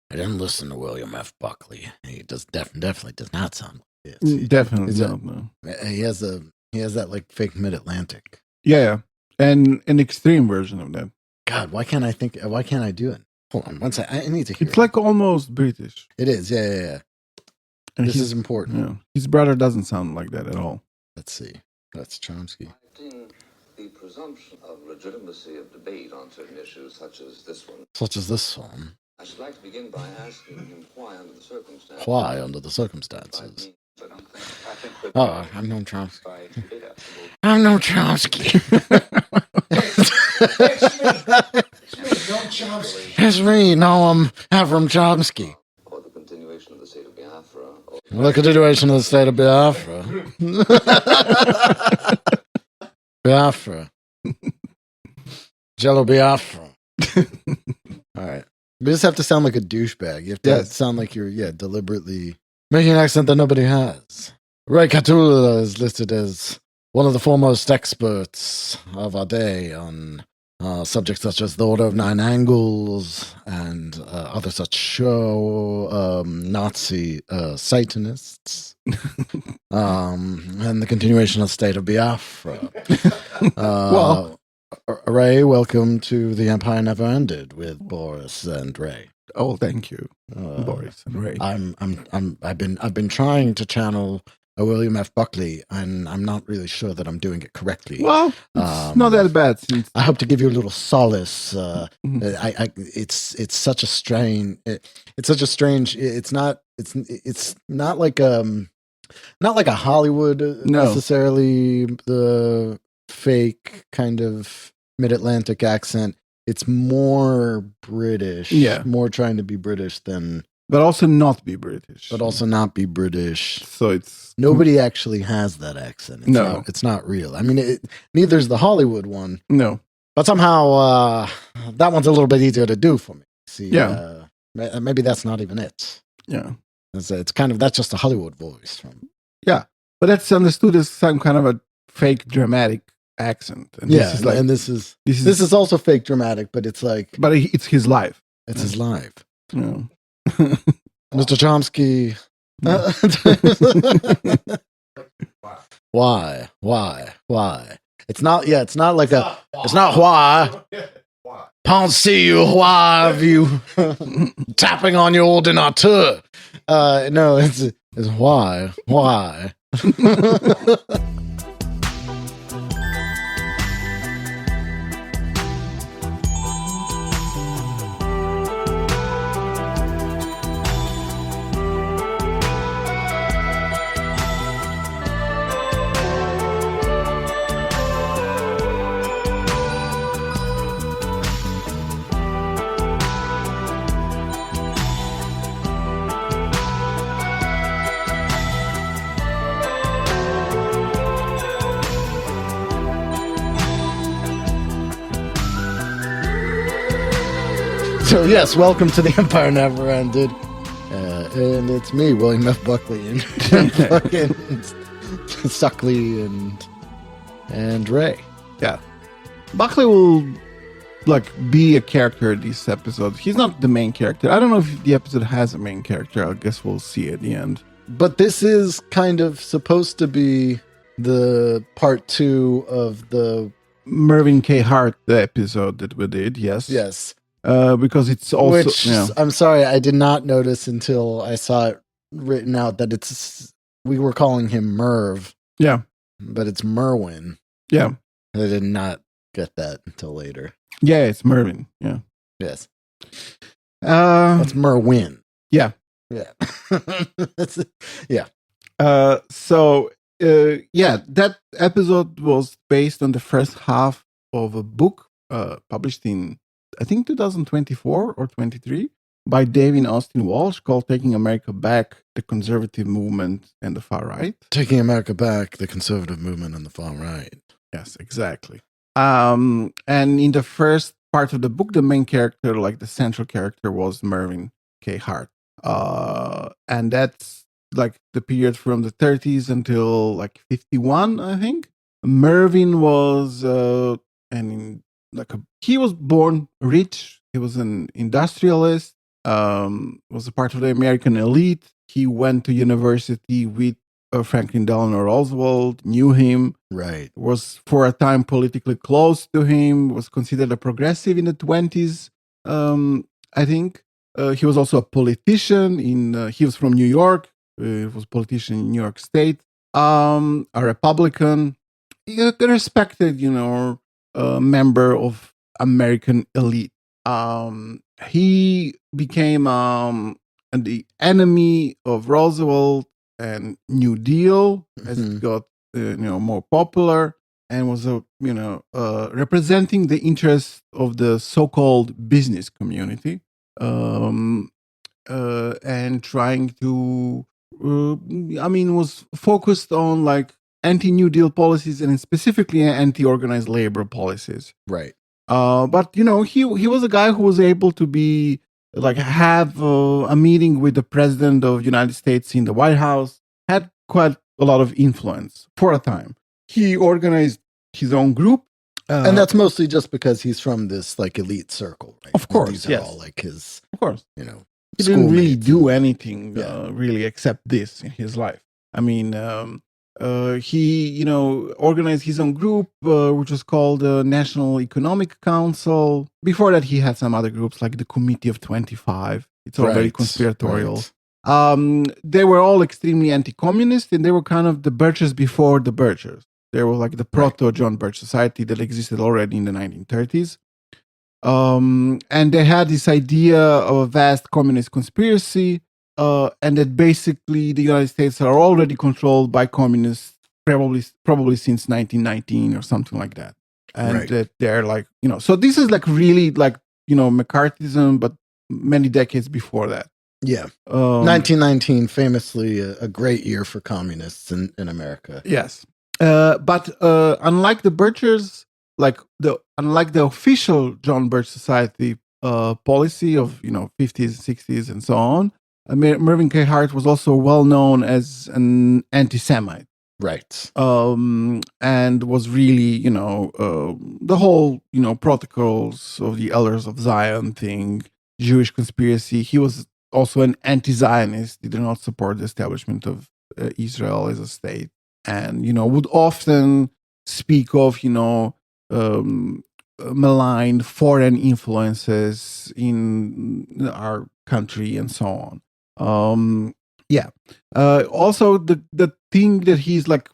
I didn't listen to William F. Buckley. He definitely does not sound like this. Definitely not. No. He has that like fake Mid-Atlantic. Yeah, and an extreme version of that. God, why can't I do it? Hold on, one sec. I need to hear. It's like almost British. It is, yeah. And this is important. Yeah. His brother doesn't sound like that at all. Let's see. That's Chomsky. The presumption of legitimacy of debate on certain issues, such as this one. I should like to begin by asking him why, under the circumstances. Oh, I'm no Chomsky. I'm no Chomsky. It's me. No, I'm Avram Chomsky. Or the continuation of the state of Biafra. The continuation of the state of Biafra. Biafra. Jello Biafra. All right. You just have to sound like a douchebag. You have to sound like you're, deliberately making an accent that nobody has. Ray Catula is listed as one of the foremost experts of our day on subjects such as the Order of Nine Angles and other such Nazi Satanists. And the continuation of the state of Biafra. Ray, welcome to The Empire Never Ended with Boris and Ray. Oh, thank you, Boris and Ray. I've been trying to channel a William F. Buckley, and I'm not really sure that I'm doing it correctly. Well, it's not that bad. I hope to give you a little solace. It's such a strange. It's such a strange. It's not like not like a Hollywood necessarily. The fake kind of Mid-Atlantic accent. It's more British. Yeah. More trying to be British than... But also not be British. So it's... Nobody actually has that accent. It's not real. I mean, neither's the Hollywood one. No. But somehow, that one's a little bit easier to do for me. See, yeah. Maybe that's not even it. Yeah. It's kind of... That's just a Hollywood voice. Yeah. But that's understood as some kind of a fake dramatic accent. And this is also fake dramatic, but it's like... But it's his life. It's his life. Yeah. Mr. Chomsky. Why? It's not like it's not why. Pensez why have you tapping on your ordinateur. No, it's why. So yes, welcome to The Empire Never Ended, and it's me, William F. Buckley, and fucking Suckley and Ray. Yeah, Buckley will be a character in this episode. He's not the main character. I don't know if the episode has a main character. I guess we'll see at the end. But this is kind of supposed to be the part 2 of the Mervin K. Hart episode that we did. Yes. Because it's also... Which, I'm sorry, I did not notice until I saw it written out that we were calling him Merv. Yeah. But it's Merwin. Yeah. I did not get that until later. Yeah, it's Mervin. Yeah. Yes. That's Merwin. Yeah. Yeah. That episode was based on the first half of a book published in, I think, 2024 or 23 by David Austin Walsh called Taking America Back, the Conservative Movement and the Far Right. Taking America Back, the Conservative Movement and the Far Right. Yes, exactly. And in the first part of the book, the main character, the central character, was Mervin K. Hart. And that's the period from the 30s until 51, I think. Mervin was he was born rich. He was an industrialist. was a part of the American elite. He went to university with Franklin Delano Roosevelt, knew him, Right. was for a time politically close to him, was considered a progressive in the 20s, I think. He was also a politician. He was from New York. He was a politician in New York State, a Republican, a respected, member of American elite. He became the enemy of Roosevelt and New Deal as it got more popular, and was representing the interests of the so-called business community, and trying to was focused on like anti-New Deal policies and specifically anti-organized labor policies. Right. But he was a guy who was able to be have a meeting with the president of the United States in the White House, had quite a lot of influence for a time. He organized his own group. And that's mostly just because he's from this like elite circle, right? Of course. These are all like his, of course. He schoolmates. didn't really do anything really except this in his life. I mean, he, organized his own group, which was called the National Economic Council. Before that, he had some other groups like the Committee of 25. It's all very conspiratorial. Right. They were all extremely anti-communist, and they were kind of the Birches before the Birchers. They were like the proto-John Birch Society that existed already in the 1930s. And they had this idea of a vast communist conspiracy, and that basically the United States are already controlled by communists, probably since 1919 or something like that. And that they're like, so this is like really like, McCarthyism, but many decades before that. Yeah. 1919, famously a great year for communists in America. Yes. But unlike the Birchers, unlike the official John Birch Society policy of 50s, 60s, and so on, Mervin K. Hart was also well known as an anti-Semite, right? And was really the whole protocols of the Elders of Zion thing, Jewish conspiracy. He was also an anti-Zionist. He did not support the establishment of Israel as a state, and would often speak of malign foreign influences in our country and so on. Also, the thing that he's like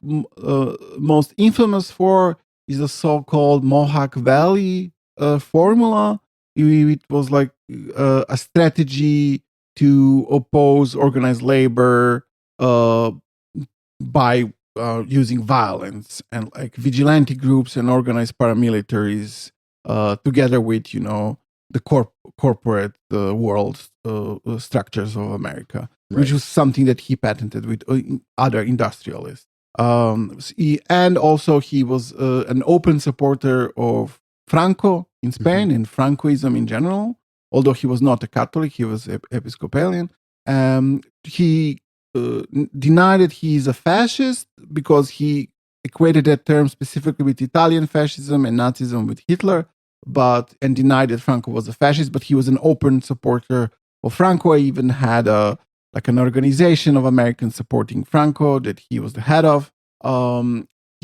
most infamous for is the so-called Mohawk Valley formula. It was like a strategy to oppose organized labor by using violence, and like vigilante groups and organized paramilitaries together with the corporate world structures of America, which was something that he patented with other industrialists. And also he was an open supporter of Franco in Spain and Francoism in general. Although he was not a Catholic, he was Episcopalian. He denied that he is a fascist because he equated that term specifically with Italian fascism and Nazism with Hitler, and denied that Franco was a fascist. But he was an open supporter of Franco. He even had an organization of Americans supporting Franco that he was the head of.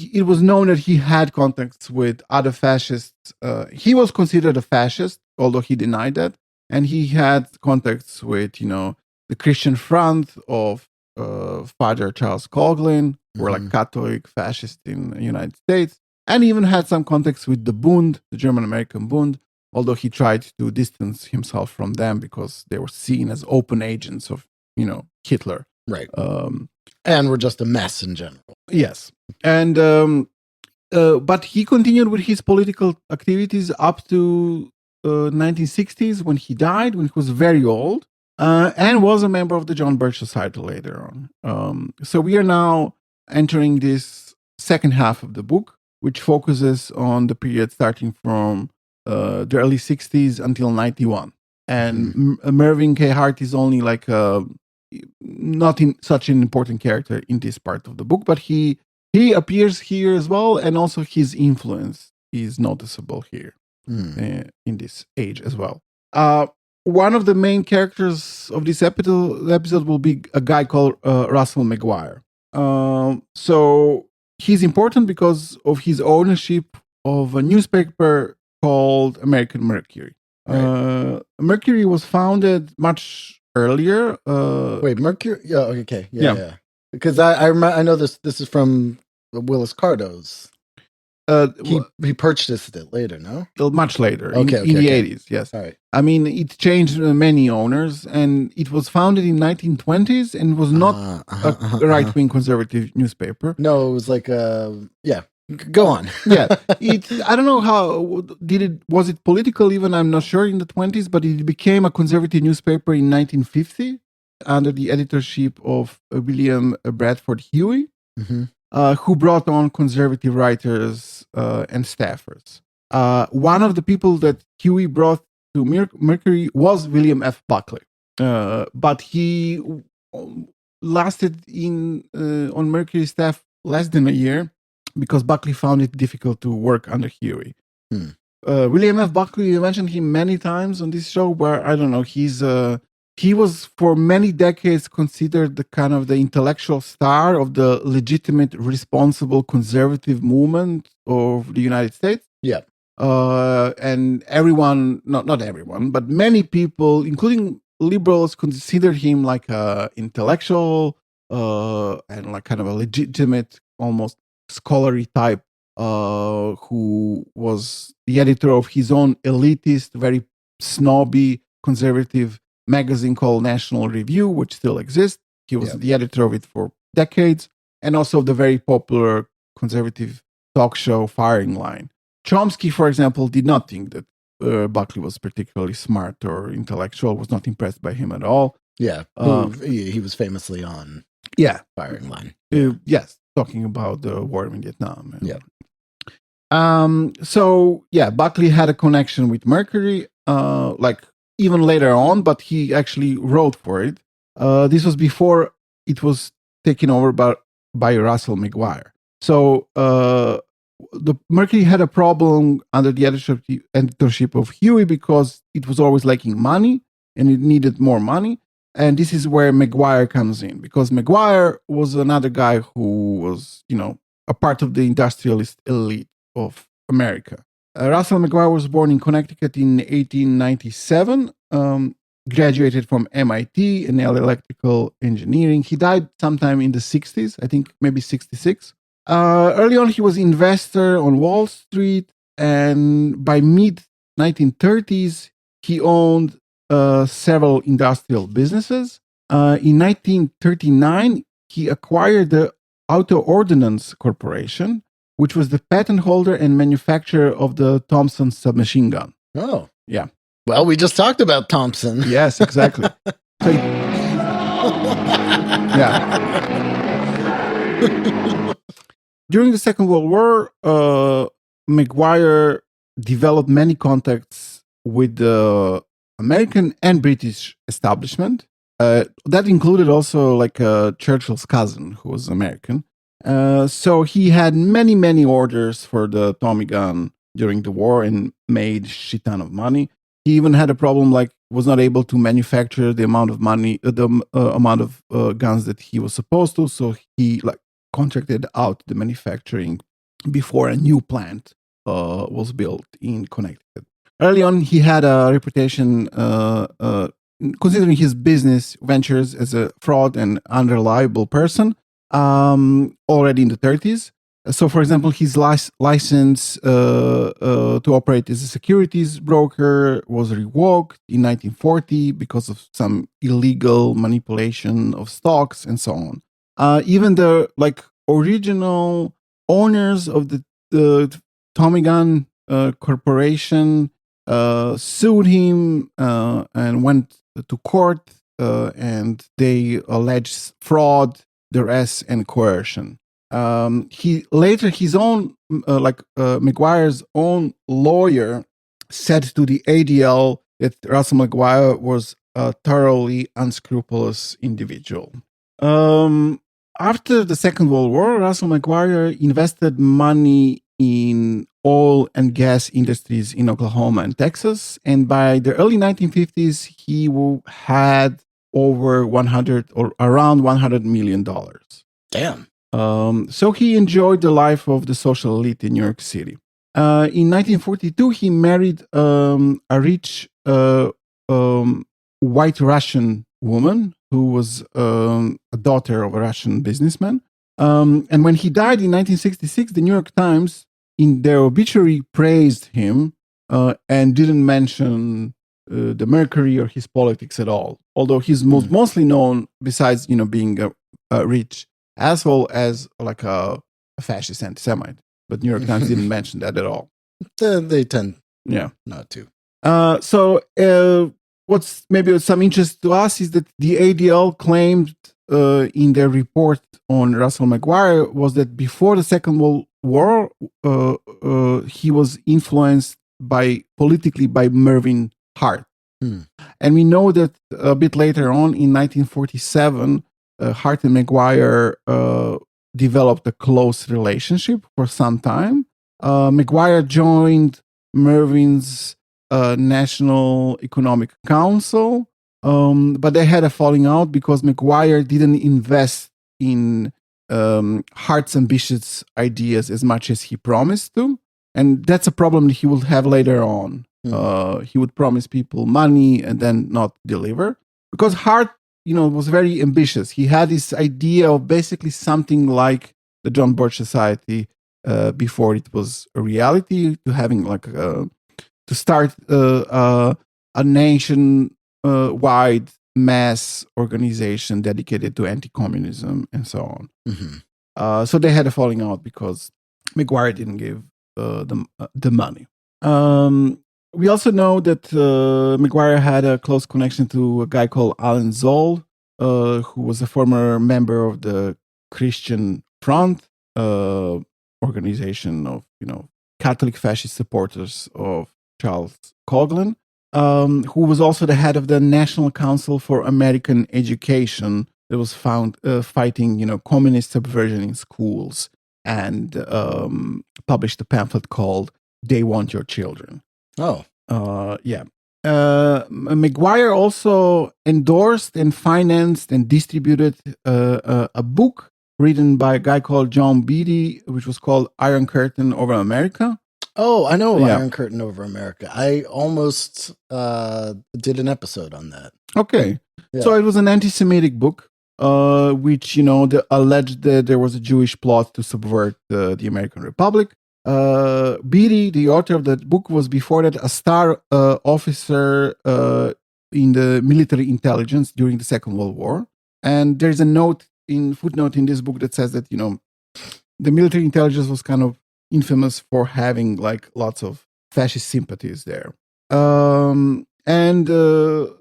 It was known that he had contacts with other fascists. He was considered a fascist, although he denied that. And he had contacts with, the Christian Front of Father Charles Coughlin, who were like Catholic fascists in the United States, and even had some contacts with the Bund, the German-American Bund, although he tried to distance himself from them because they were seen as open agents of, Hitler. Right. And were just a mess in general. Yes. And but he continued with his political activities up to 1960s when he died, when he was very old, and was a member of the John Birch Society later on. So we are now entering this second half of the book, which focuses on the period starting from the early 60s until 91. And Mervin K. Hart is only like not in such an important character in this part of the book, but he appears here as well, and also his influence is noticeable here in this age as well. one of the main characters of this episode will be a guy called Russell Maguire. So he's important because of his ownership of a newspaper called American Mercury. Right. Mercury was founded much earlier. Wait, Mercury? Yeah, okay. Yeah. Because I know this is from Willis Cardo's. He purchased it later, no? Much later, in the 80s, yes. All right. I mean, it changed many owners, and it was founded in 1920s and was not a right-wing conservative newspaper. No, it was like, go on. Yeah, I don't know how, was it political even, I'm not sure, in the 20s, but it became a conservative newspaper in 1950 under the editorship of William Bradford Huey. Mm-hmm. Who brought on conservative writers and staffers. One of the people that Huey brought to Mercury was William F. Buckley, but he lasted on Mercury staff less than a year because Buckley found it difficult to work under Huey. William F. Buckley, you mentioned him many times on this show, where I don't know, he was for many decades considered the kind of the intellectual star of the legitimate, responsible conservative movement of the United States. Yeah. And everyone, not everyone, but many people, including liberals, considered him like a intellectual and like kind of a legitimate, almost scholarly type who was the editor of his own elitist, very snobby, conservative magazine called National Review, which still exists. He was the editor of it for decades, and also the very popular conservative talk show Firing Line. Chomsky, for example, did not think that Buckley was particularly smart or intellectual, was not impressed by him at all. Yeah, he was famously on Firing Line. Yes, talking about the war in Vietnam. Yeah. So, Buckley had a connection with Mercury, like even later on, but he actually wrote for it. This was before it was taken over by Russell Maguire. So the Mercury had a problem under the editorship of Huey because it was always lacking money and it needed more money. And this is where Maguire comes in, because Maguire was another guy who was, a part of the industrialist elite of America. Russell Maguire was born in Connecticut in 1897, graduated from MIT in electrical engineering. He died sometime in the 60s, I think maybe 66. Early on, he was investor on Wall Street, and by mid-1930s, he owned several industrial businesses. In 1939, he acquired the Auto Ordnance Corporation, which was the patent holder and manufacturer of the Thompson submachine gun. Oh. Yeah. Well, we just talked about Thompson. Yes, exactly. So during the Second World War, Maguire developed many contacts with the American and British establishment. That included also like Churchill's cousin, who was American. So he had many, many orders for the Tommy gun during the war and made a shit ton of money. He even had a problem, like was not able to manufacture the amount of money, amount of guns that he was supposed to. So he like contracted out the manufacturing before a new plant was built in Connecticut. Early on, he had a reputation, considering his business ventures, as a fraud and unreliable person. Already in the 30s. So, for example, his license to operate as a securities broker was revoked in 1940 because of some illegal manipulation of stocks and so on. Even the original owners of the Tommy Gun Corporation sued him and went to court, and they alleged fraud, duress, and coercion. His own Maguire's own lawyer said to the ADL that Russell Maguire was a thoroughly unscrupulous individual. after the Second World War, Russell Maguire invested money in oil and gas industries in Oklahoma and Texas. And by the early 1950s, he had over 100 or around $100 million. Damn. So he enjoyed the life of the social elite in New York City. In 1942, he married a rich white Russian woman who was a daughter of a Russian businessman. And when he died in 1966, the New York Times, in their obituary, praised him and didn't mention the Mercury or his politics at all. Although he's mostly known, besides being a rich asshole, as like a fascist anti-Semite. But New York Times didn't mention that at all. They tend not to. So what's maybe of some interest to us is that the ADL claimed in their report on Russell Maguire was that before the Second World War, he was influenced politically by Mervin Hart. And we know that a bit later on in 1947, Hart and Maguire developed a close relationship for some time. Maguire joined Mervin's National Economic Council, but they had a falling out because Maguire didn't invest in Hart's ambitious ideas as much as he promised to. And that's a problem that he will have later on. He would promise people money and then not deliver. Because Hart, was very ambitious. He had this idea of basically something like the John Birch Society before it was a reality, to having to start a nation-wide mass organization dedicated to anti-communism and so on. So they had a falling out because Maguire didn't give the money. We also know that Maguire had a close connection to a guy called Alan Zoll, who was a former member of the Christian Front organization of, Catholic fascist supporters of Charles Coughlin, who was also the head of the National Council for American Education that was found fighting, communist subversion in schools, and published a pamphlet called "They Want Your Children." Oh. Yeah. Maguire also endorsed and financed and distributed a book written by a guy called John Beatty, which was called Iron Curtain Over America. Oh, I know Iron Curtain Over America. I almost did an episode on that. Okay. Yeah. So it was an anti-Semitic book, which, alleged that there was a Jewish plot to subvert the American Republic. Beatty, the author of that book, was before that a star officer in the military intelligence during the Second World War. And there's a footnote in this book that says that, the military intelligence was kind of infamous for having lots of fascist sympathies there. And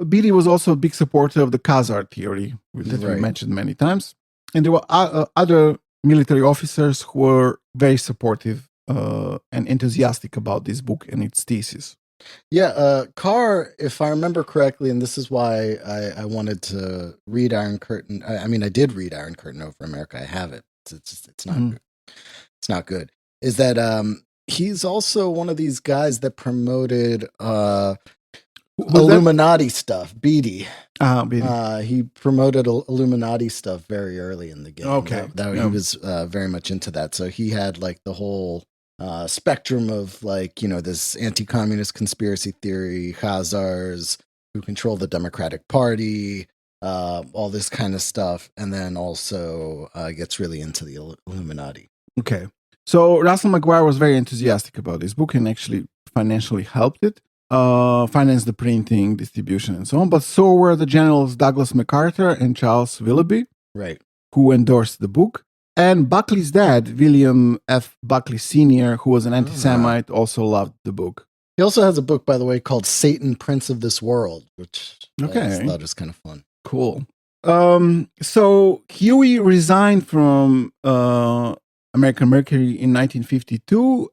Beatty was also a big supporter of the Khazar theory, that we mentioned many times. And there were other military officers who were very supportive and enthusiastic about this book and its thesis. Yeah, Carr, if I remember correctly, and this is why I wanted to read Iron Curtain. I mean, I did read Iron Curtain Over America. I have it. It's not good. It's not good. Is that he's also one of these guys that promoted Illuminati stuff. Beatty. Beatty. He promoted Illuminati stuff very early in the game. Okay. He was very much into that. So he had the whole spectrum of this anti-communist conspiracy theory, Khazars who control the Democratic Party, all this kind of stuff, and then also gets really into the Illuminati. Okay, so Russell Maguire was very enthusiastic about this book and actually financially helped it, financed the printing, distribution, and so on. But so were the generals Douglas MacArthur and Charles Willoughby, right, who endorsed the book. And Buckley's dad, William F. Buckley Sr., who was an anti-Semite, also loved the book. He also has a book, by the way, called Satan, Prince of This World, which I thought was kind of fun. Cool. So Huey resigned from American Mercury in 1952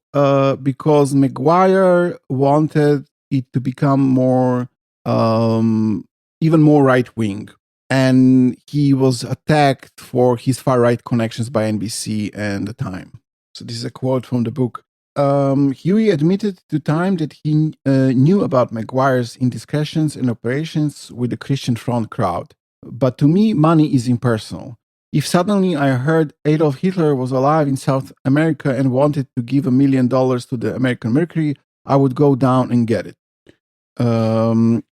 because Maguire wanted it to become more, even more right-wing. and he was attacked for his far-right connections by NBC and The Time. So this is a quote from the book. Huey admitted to Time that he knew about Maguire's indiscretions and operations with the Christian Front crowd. But to me, money is impersonal. If suddenly I heard Adolf Hitler was alive in South America and wanted to give $1 million to the American Mercury, I would go down and get it.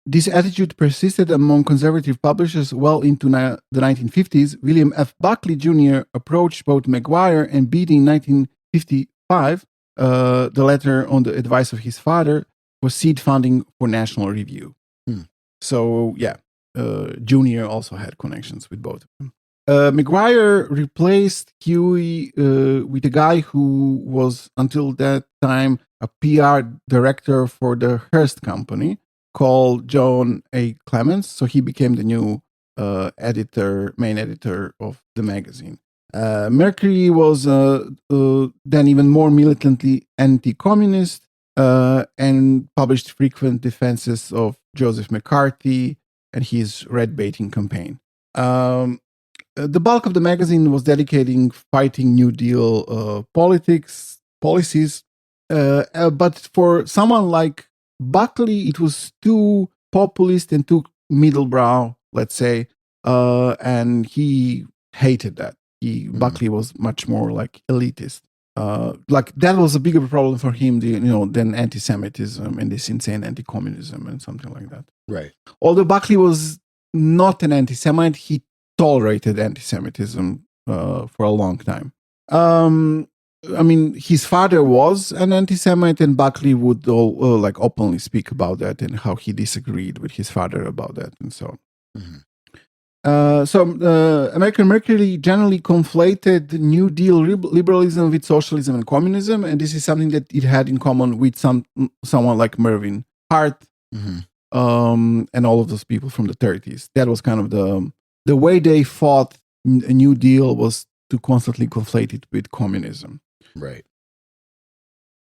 This attitude persisted among conservative publishers well into the 1950s. William F. Buckley Jr. approached both Maguire and Beatty in 1955, the latter on the advice of his father, for seed funding for National Review. So, yeah, Jr. also had connections with both of them. Maguire replaced Huey with a guy who was, until that time, a PR director for the Hearst Company called John A. Clements. So he became the new main editor of the magazine. Mercury was then even more militantly anti-communist and published frequent defenses of Joseph McCarthy and his red-baiting campaign. The bulk of the magazine was dedicating fighting New Deal policies, but for someone like Buckley, it was too populist and too middlebrow, let's say, and he hated that. Buckley was much more like elitist. Like that was a bigger problem for him, than anti-Semitism and this insane anti-communism and something like that. Right. Although Buckley was not an anti-Semite, he tolerated anti-Semitism for a long time. I mean, his father was an anti-Semite, and Buckley would openly speak about that and how he disagreed with his father about that and so on. So American Mercury generally conflated New Deal liberalism with socialism and communism, and this is something that it had in common with someone like Mervin Hart, and all of those people from the 30s. That was kind of the way they fought a New Deal, was to constantly conflate it with communism. Right.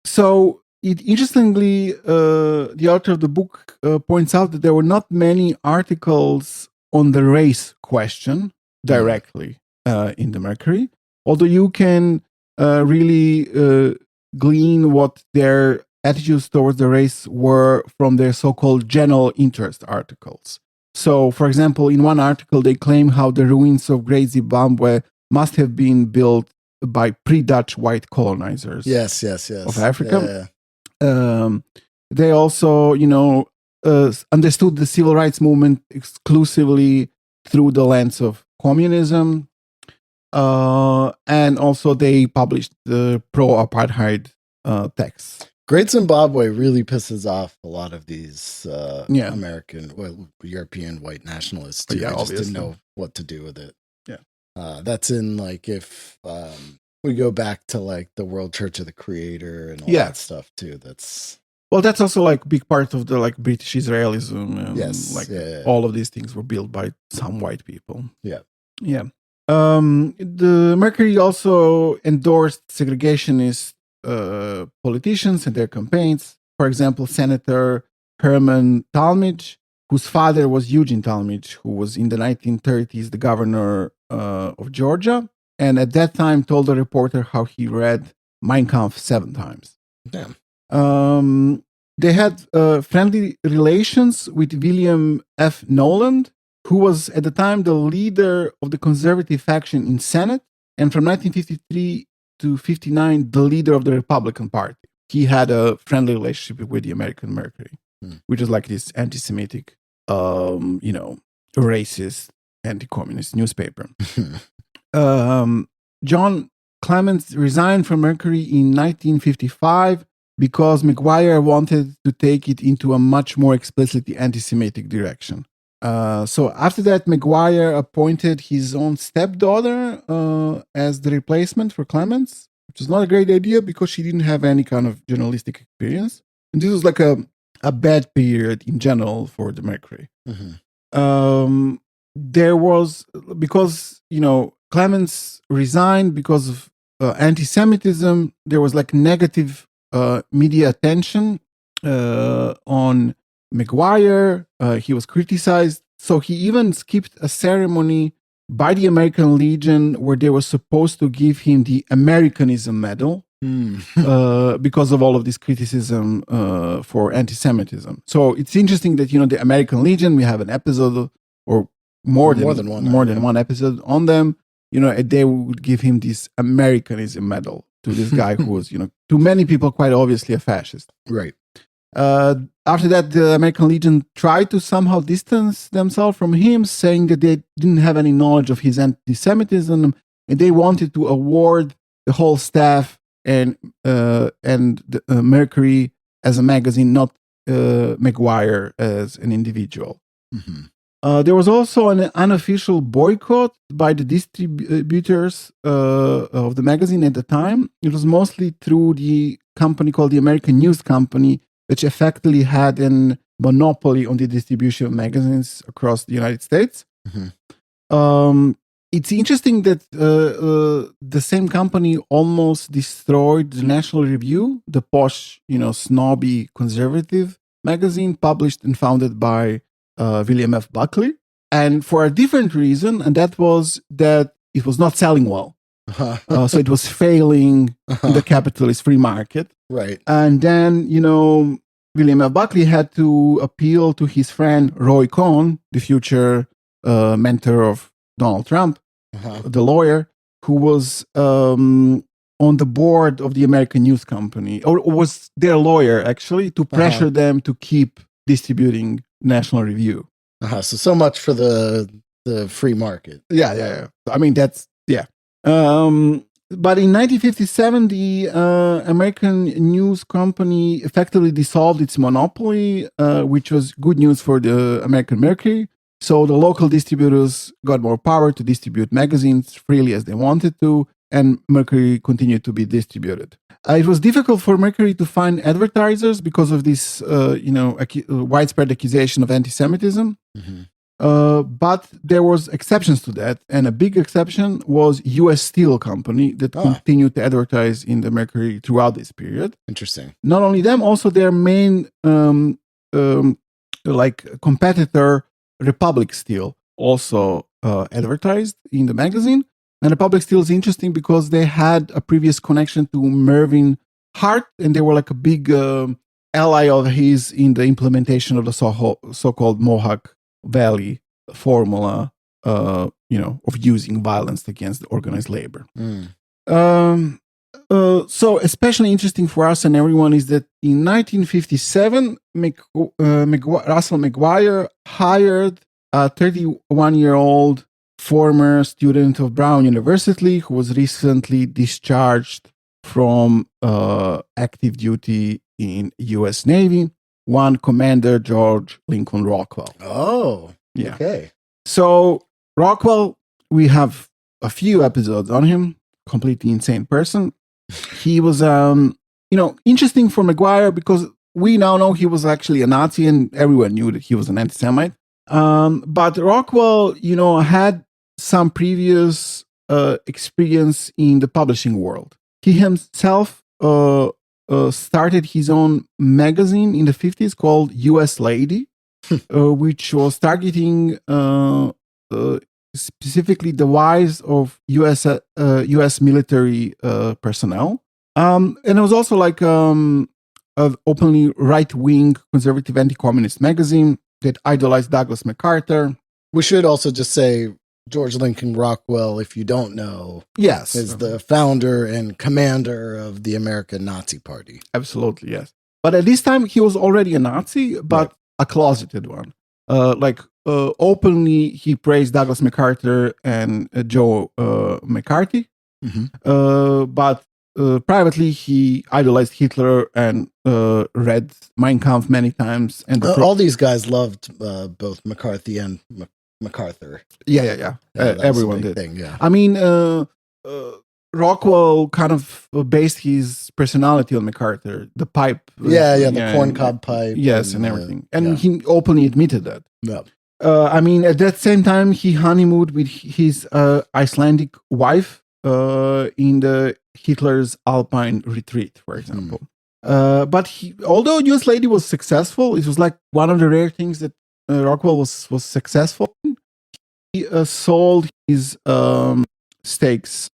So, interestingly, the author of the book points out that there were not many articles on the race question directly in the Mercury, although you can really glean what their attitudes towards the race were from their so-called general interest articles. So, for example, in one article, they claim how the ruins of Great Zimbabwe must have been built by pre-Dutch white colonizers. Yes. Of Africa. Yeah. They also, understood the civil rights movement exclusively through the lens of communism. And also they published the pro-apartheid texts. Great Zimbabwe really pisses off a lot of these European white nationalists too. Yeah, I just obviously didn't know what to do with it. Yeah. That's in if we go back to the World Church of the Creator and all that stuff too. That's also a big part of the British Israelism. And all of these things were built by some white people. Yeah. Yeah. The Mercury also endorsed segregationist politicians and their campaigns. For example, Senator Herman Talmadge, whose father was Eugene Talmadge, who was in the 1930s the governor of Georgia, and at that time told a reporter how he read Mein Kampf 7 times. Damn. They had friendly relations with William F. Noland, who was at the time the leader of the conservative faction in Senate, and from 1953 to 59, the leader of the Republican Party. He had a friendly relationship with the American Mercury, which is this anti-Semitic, racist, anti-communist newspaper. John Clements resigned from Mercury in 1955 because Maguire wanted to take it into a much more explicitly anti-Semitic direction. So after that, Maguire appointed his own stepdaughter as the replacement for Clements, which is not a great idea because she didn't have any kind of journalistic experience. And this was a bad period in general for the Mercury. There was, because, Clements resigned because of anti-Semitism, there was negative media attention on Maguire. He was criticized So he even skipped a ceremony by the American Legion where they were supposed to give him the Americanism Medal because of all of this criticism for anti-Semitism. So it's interesting that, the American Legion, we have an episode or more than one episode on them. They would give him this Americanism Medal to this guy who was, to many people quite obviously a fascist. Right. After that, the American Legion tried to somehow distance themselves from him, saying that they didn't have any knowledge of his anti-Semitism, and they wanted to award the whole staff and Mercury as a magazine, not Maguire as an individual. Mm-hmm. There was also an unofficial boycott by the distributors of the magazine at the time. It was mostly through the company called the American News Company, which effectively had a monopoly on the distribution of magazines across the United States. Mm-hmm. It's interesting that the same company almost destroyed the National Review, the posh, snobby conservative magazine published and founded by William F. Buckley, and for a different reason, and that was that it was not selling well. So it was failing in the capitalist free market. Right. And then, William F. Buckley had to appeal to his friend Roy Cohn, the future mentor of Donald Trump, the lawyer, who was on the board of the American News Company, or was their lawyer, actually, to pressure them to keep distributing National Review. So much for the free market. Yeah. I mean, that's, yeah. But in 1957, the American News Company effectively dissolved its monopoly, which was good news for the American Mercury. So the local distributors got more power to distribute magazines freely as they wanted to, and Mercury continued to be distributed. It was difficult for Mercury to find advertisers because of this, widespread accusation of anti-Semitism. Mm-hmm. But there was exceptions to that, and a big exception was U.S. Steel Company that continued to advertise in the Mercury throughout this period. Interesting. Not only them, also their main competitor, Republic Steel, also advertised in the magazine. And Republic Steel is interesting because they had a previous connection to Mervin Hart, and they were like a big ally of his in the implementation of the so-called Mohawk Valley formula, of using violence against organized labor. So especially interesting for us and everyone is that in 1957, Russell Maguire hired a 31-year-old former student of Brown University who was recently discharged from active duty in U.S. Navy, one Commander George Lincoln Rockwell. Oh, yeah. Okay. So Rockwell, we have a few episodes on him. Completely insane person. He was, interesting for Maguire because we now know he was actually a Nazi and everyone knew that he was an anti-Semite. But Rockwell, had some previous experience in the publishing world. He himself started his own magazine in the 50s called U.S. Lady, which was targeting specifically the wives of U.S. military personnel. And it was also like an openly right-wing conservative anti-communist magazine that idolized Douglas MacArthur. We should also just say George Lincoln Rockwell, if you don't know, yes, is the founder and commander of the American Nazi Party. Absolutely, yes. But at this time, he was already a Nazi, but a closeted one. Openly, he praised Douglas MacArthur and Joe McCarthy. Mm-hmm. But privately, he idolized Hitler and read Mein Kampf many times. And all these guys loved both McCarthy and MacArthur. Yeah. Everyone did. Thing, yeah. I mean, Rockwell kind of based his personality on MacArthur. The pipe. The corncob pipe. Yes, and everything. And he openly admitted that. Yeah. At that same time, he honeymooned with his Icelandic wife in the Hitler's Alpine retreat, for example. But although U.S. Lady was successful, it was like one of the rare things that Rockwell was successful. He sold his stakes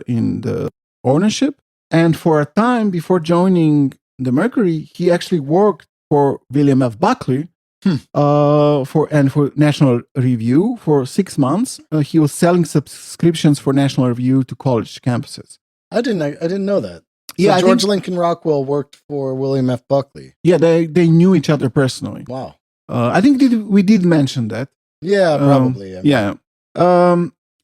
in the ownership, and for a time before joining the Mercury, he actually worked for William F. Buckley for National Review for 6 months. He was selling subscriptions for National Review to college campuses. I didn't know that. So George Lincoln Rockwell worked for William F. Buckley. Yeah, they knew each other personally. Wow. I think we did mention that. Yeah, probably. Yeah.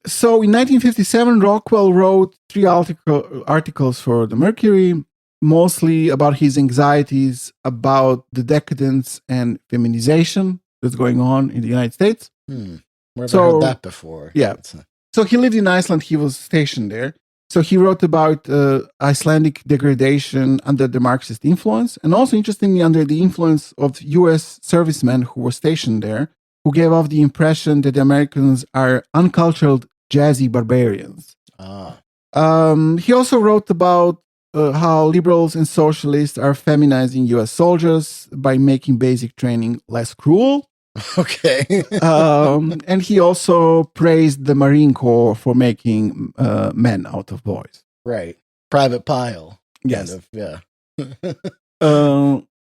So in 1957, Rockwell wrote 3 articles for the Mercury, mostly about his anxieties about the decadence and feminization that's going on in the United States. Where have I heard that before? Yeah. So he lived in Iceland. He was stationed there. So he wrote about Icelandic degradation under the Marxist influence, and also, interestingly, under the influence of U.S. servicemen who were stationed there, who gave off the impression that the Americans are uncultured, jazzy barbarians. He also wrote about how liberals and socialists are feminizing U.S. soldiers by making basic training less cruel. Okay. And he also praised the Marine Corps for making men out of boys. Right. Private Pile. Yes. Yeah.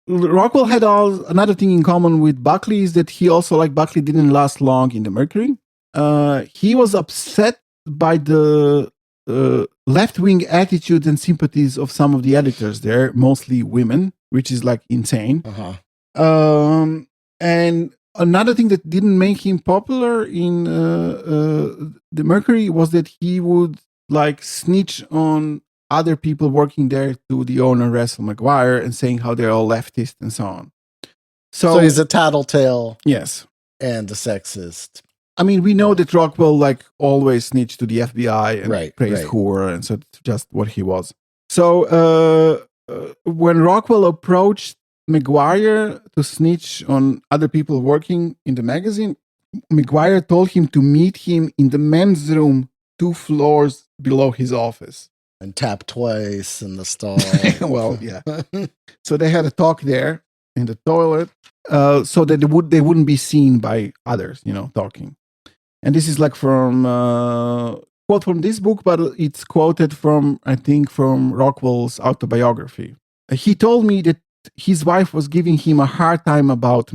Rockwell had another thing in common with Buckley is that he also, like Buckley, didn't last long in the Mercury. He was upset by the left-wing attitudes and sympathies of some of the editors there, mostly women, which is like insane. And another thing that didn't make him popular in the Mercury was that he would like snitch on other people working there to the owner, Revilo Maguire, and saying how they're all leftist and so on. So he's a tattletale. Yes. And a sexist. I mean, we know that Rockwell like always snitched to the FBI and praised Hoover, and so it's just what he was. So when Rockwell approached Maguire to snitch on other people working in the magazine, Maguire told him to meet him in the men's room 2 floors below his office. And tap twice in the stall. Well, yeah. So they had a talk there in the toilet so that they wouldn't be seen by others, talking. And this is like from quote from this book, but it's quoted from, I think, from Rockwell's autobiography. He told me that his wife was giving him a hard time about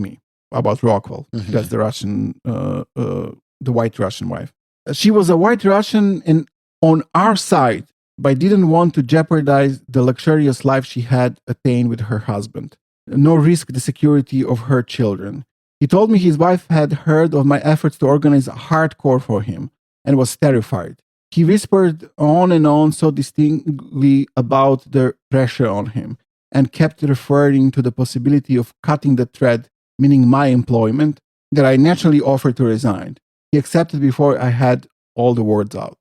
Rockwell. Mm-hmm. That's the Russian, the white Russian wife. She was a white Russian and on our side, but didn't want to jeopardize the luxurious life she had attained with her husband, nor risk the security of her children. He told me his wife had heard of my efforts to organize a hardcore for him and was terrified. He whispered on and on so distinctly about the pressure on him and kept referring to the possibility of cutting the thread, meaning my employment, that I naturally offered to resign. He accepted before I had all the words out.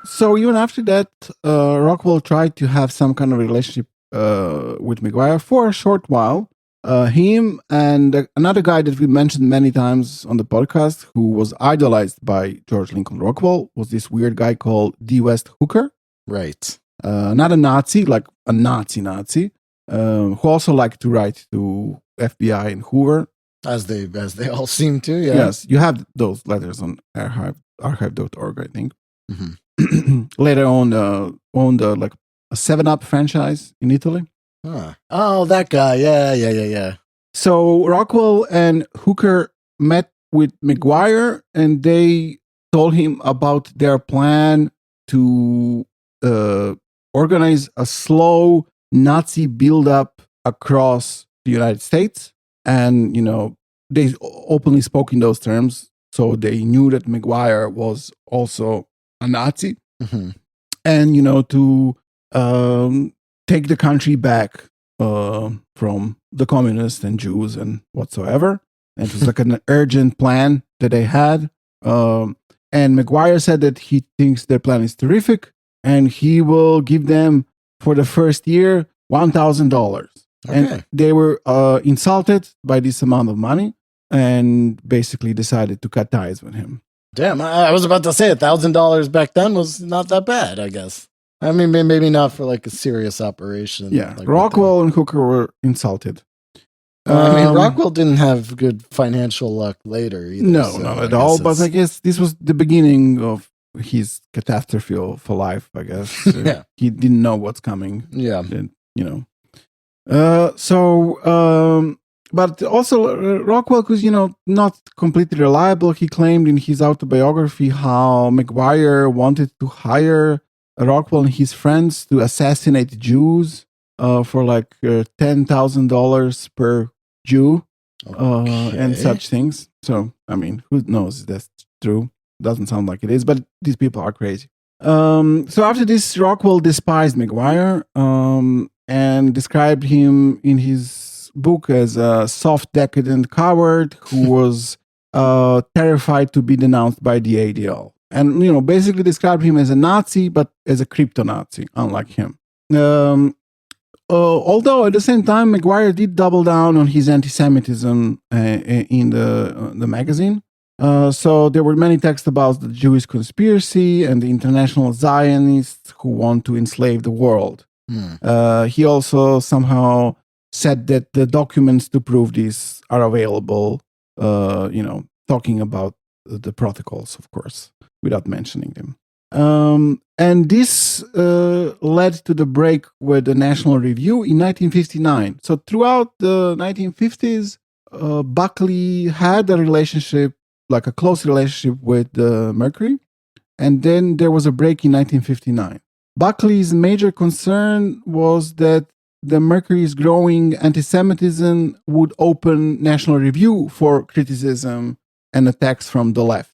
So even after that, Rockwell tried to have some kind of relationship with Maguire for a short while. Him and another guy that we mentioned many times on the podcast who was idolized by George Lincoln Rockwell was this weird guy called D. West Hooker. Right. Not a Nazi, like a Nazi, who also liked to write to FBI and Hoover. As they all seem to, yeah. Yes, you have those letters on archive.org, I think. Mm-hmm. Later on, owned like a 7-Up franchise in Italy. Huh. Oh, that guy. Yeah. So Rockwell and Hooker met with Maguire, and they told him about their plan to organize a slow Nazi buildup across the United States. And, they openly spoke in those terms. So they knew that Maguire was also a Nazi. Mm-hmm. And, to take the country back from the communists and Jews and whatsoever. And it was like an urgent plan that they had. And Maguire said that he thinks their plan is terrific and he will give them for the first year $1,000. Okay. And they were insulted by this amount of money and basically decided to cut ties with him. Damn, I was about to say $1,000 back then was not that bad, I guess. I mean, maybe not for like a serious operation. Yeah, like Rockwell and Hooker were insulted. I mean, Rockwell didn't have good financial luck later either. No, not at all. But I guess this was the beginning of his catastrophe for life, I guess. Yeah. He didn't know what's coming. Yeah. And, but also Rockwell was, not completely reliable. He claimed in his autobiography how Maguire wanted to hire Rockwell and his friends to assassinate Jews for like $10,000 per Jew and such things. So, I mean, who knows if that's true? Doesn't sound like it is, but these people are crazy. So after this, Rockwell despised Maguire and described him in his book as a soft, decadent coward who was terrified to be denounced by the ADL. And, basically described him as a Nazi, but as a crypto-Nazi, unlike him. Although at the same time, Maguire did double down on his anti-Semitism in the magazine. So there were many texts about the Jewish conspiracy and the international Zionists who want to enslave the world. He also somehow said that the documents to prove this are available, talking about the protocols, of course, without mentioning them. And this led to the break with the National Review in 1959. So throughout the 1950s, Buckley had a relationship, like a close relationship with Mercury. And then there was a break in 1959. Buckley's major concern was that the Mercury's growing anti-Semitism would open National Review for criticism and attacks from the left.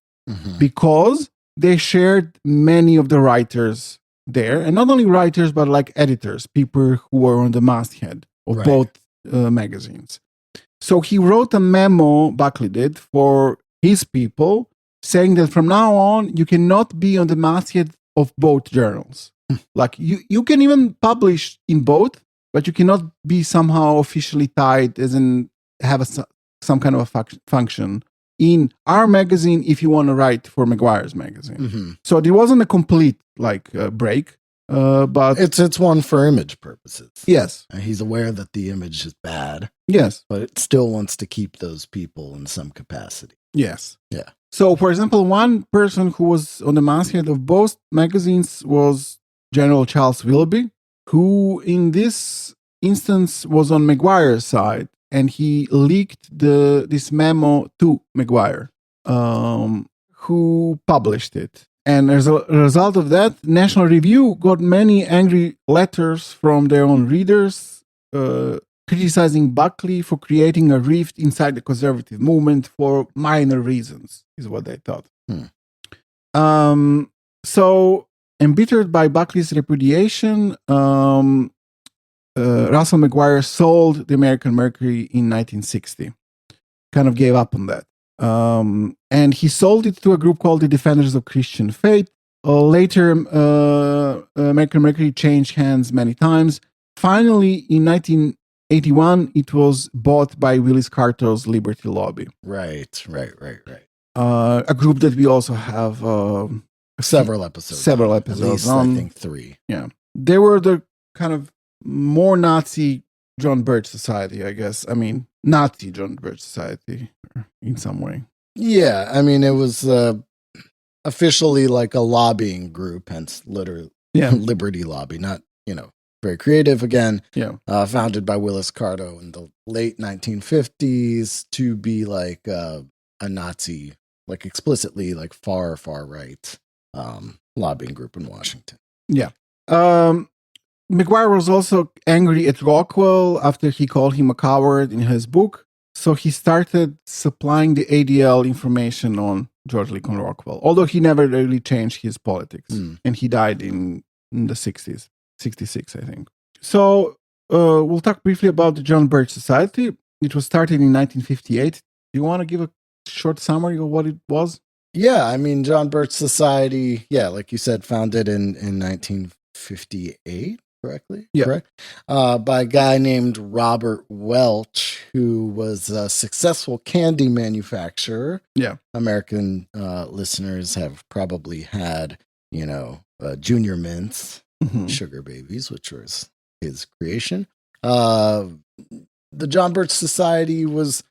Because they shared many of the writers there, and not only writers, but like editors, people who were on the masthead of both magazines. So he wrote a memo, Buckley did, for his people, saying that from now on, you cannot be on the masthead of both journals. Like you can even publish in both, but you cannot be somehow officially tied, as in have some kind of a function in our magazine if you want to write for Maguire's magazine. So there wasn't a complete break, but it's one for image purposes. Yes, he's aware that the image is bad. Yes, but it still wants to keep those people in some capacity. Yes. Yeah. So, for example, one person who was on the masthead of both magazines was General Charles Willoughby, who in this instance was on Maguire's side, and he leaked this memo to Maguire, who published it. And as a result of that, National Review got many angry letters from their own readers criticizing Buckley for creating a rift inside the conservative movement for minor reasons, is what they thought. So, embittered by Buckley's repudiation, Russell Maguire sold the American Mercury in 1960. Kind of gave up on that. And he sold it to a group called the Defenders of Christian Faith. Later, American Mercury changed hands many times. Finally, in 1981, it was bought by Willis Carter's Liberty Lobby. Right. A group that we also have several episodes. At least, I think 3. Yeah. They were the kind of more Nazi John Birch Society, I guess. I mean, Nazi John Birch Society in some way. Yeah. I mean, it was officially like a lobbying group, hence literally Liberty Lobby, not, very creative again. Yeah. Founded by Willis Carter in the late 1950s to be like a Nazi, like explicitly like far right lobbying group in Washington. Yeah. Maguire was also angry at Rockwell after he called him a coward in his book. So he started supplying the ADL information on George Lincoln Rockwell, although he never really changed his politics. And he died in the 60s, 66, I think. So we'll talk briefly about the John Birch Society. It was started in 1958. Do you want to give a short summary of what it was? Yeah, I mean, John Birch Society, like you said, founded in 1958. Correctly? Yeah. Correct? By a guy named Robert Welch, who was a successful candy manufacturer. Yeah. American listeners have probably had, Junior Mints, Sugar Babies, which was his creation. the John Birch Society was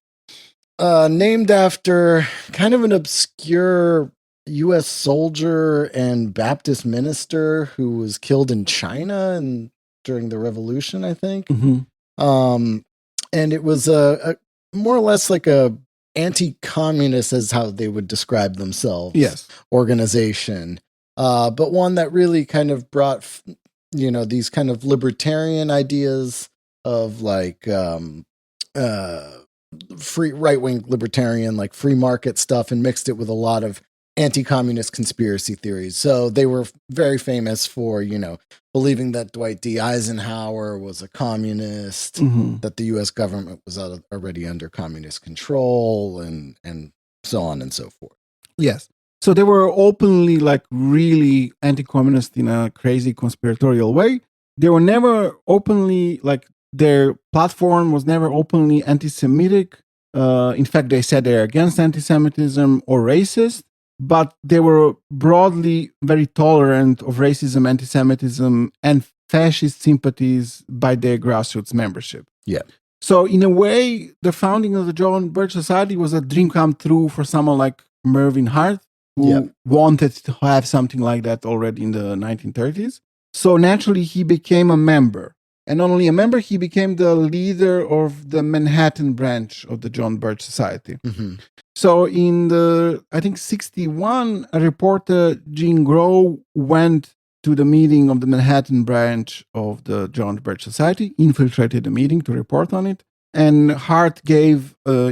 named after kind of an obscure U.S. soldier and Baptist minister who was killed in China during the Revolution, I think. And it was a more or less like a anti-communist, as how they would describe themselves, organization. But one that really kind of brought, these kind of libertarian ideas of like free right-wing libertarian, like free market stuff, and mixed it with a lot of anti-communist conspiracy theories. So they were very famous for, believing that Dwight D. Eisenhower was a communist, that the U.S. government was already under communist control, and so on and so forth. Yes. So they were openly like really anti-communist in a crazy conspiratorial way. They were never openly like, their platform was never openly anti-Semitic. In fact, they said they're against anti-Semitism or racist, but they were broadly very tolerant of racism, anti-Semitism, and fascist sympathies by their grassroots membership. Yeah. So in a way, the founding of the John Birch Society was a dream come true for someone like Mervin Hart, who wanted to have something like that already in the 1930s. So naturally, he became a member. And not only a member, he became the leader of the Manhattan branch of the John Birch Society. So in I think 61, a reporter, Jean Grow, went to the meeting of the Manhattan branch of the John Birch Society, infiltrated the meeting to report on it. And Hart gave, a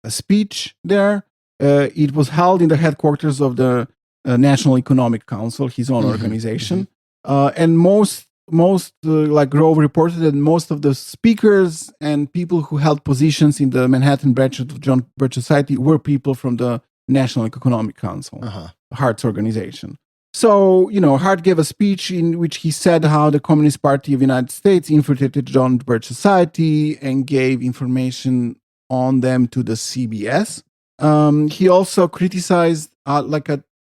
speech there. It was held in the headquarters of the National Economic Council, his own organization. And most like Grove reported that most of the speakers and people who held positions in the Manhattan branch of the John Birch Society were people from the National Economic Council, Hart's organization. So, Hart gave a speech in which he said how the Communist Party of the United States infiltrated John Birch Society and gave information on them to the CBS. He also criticized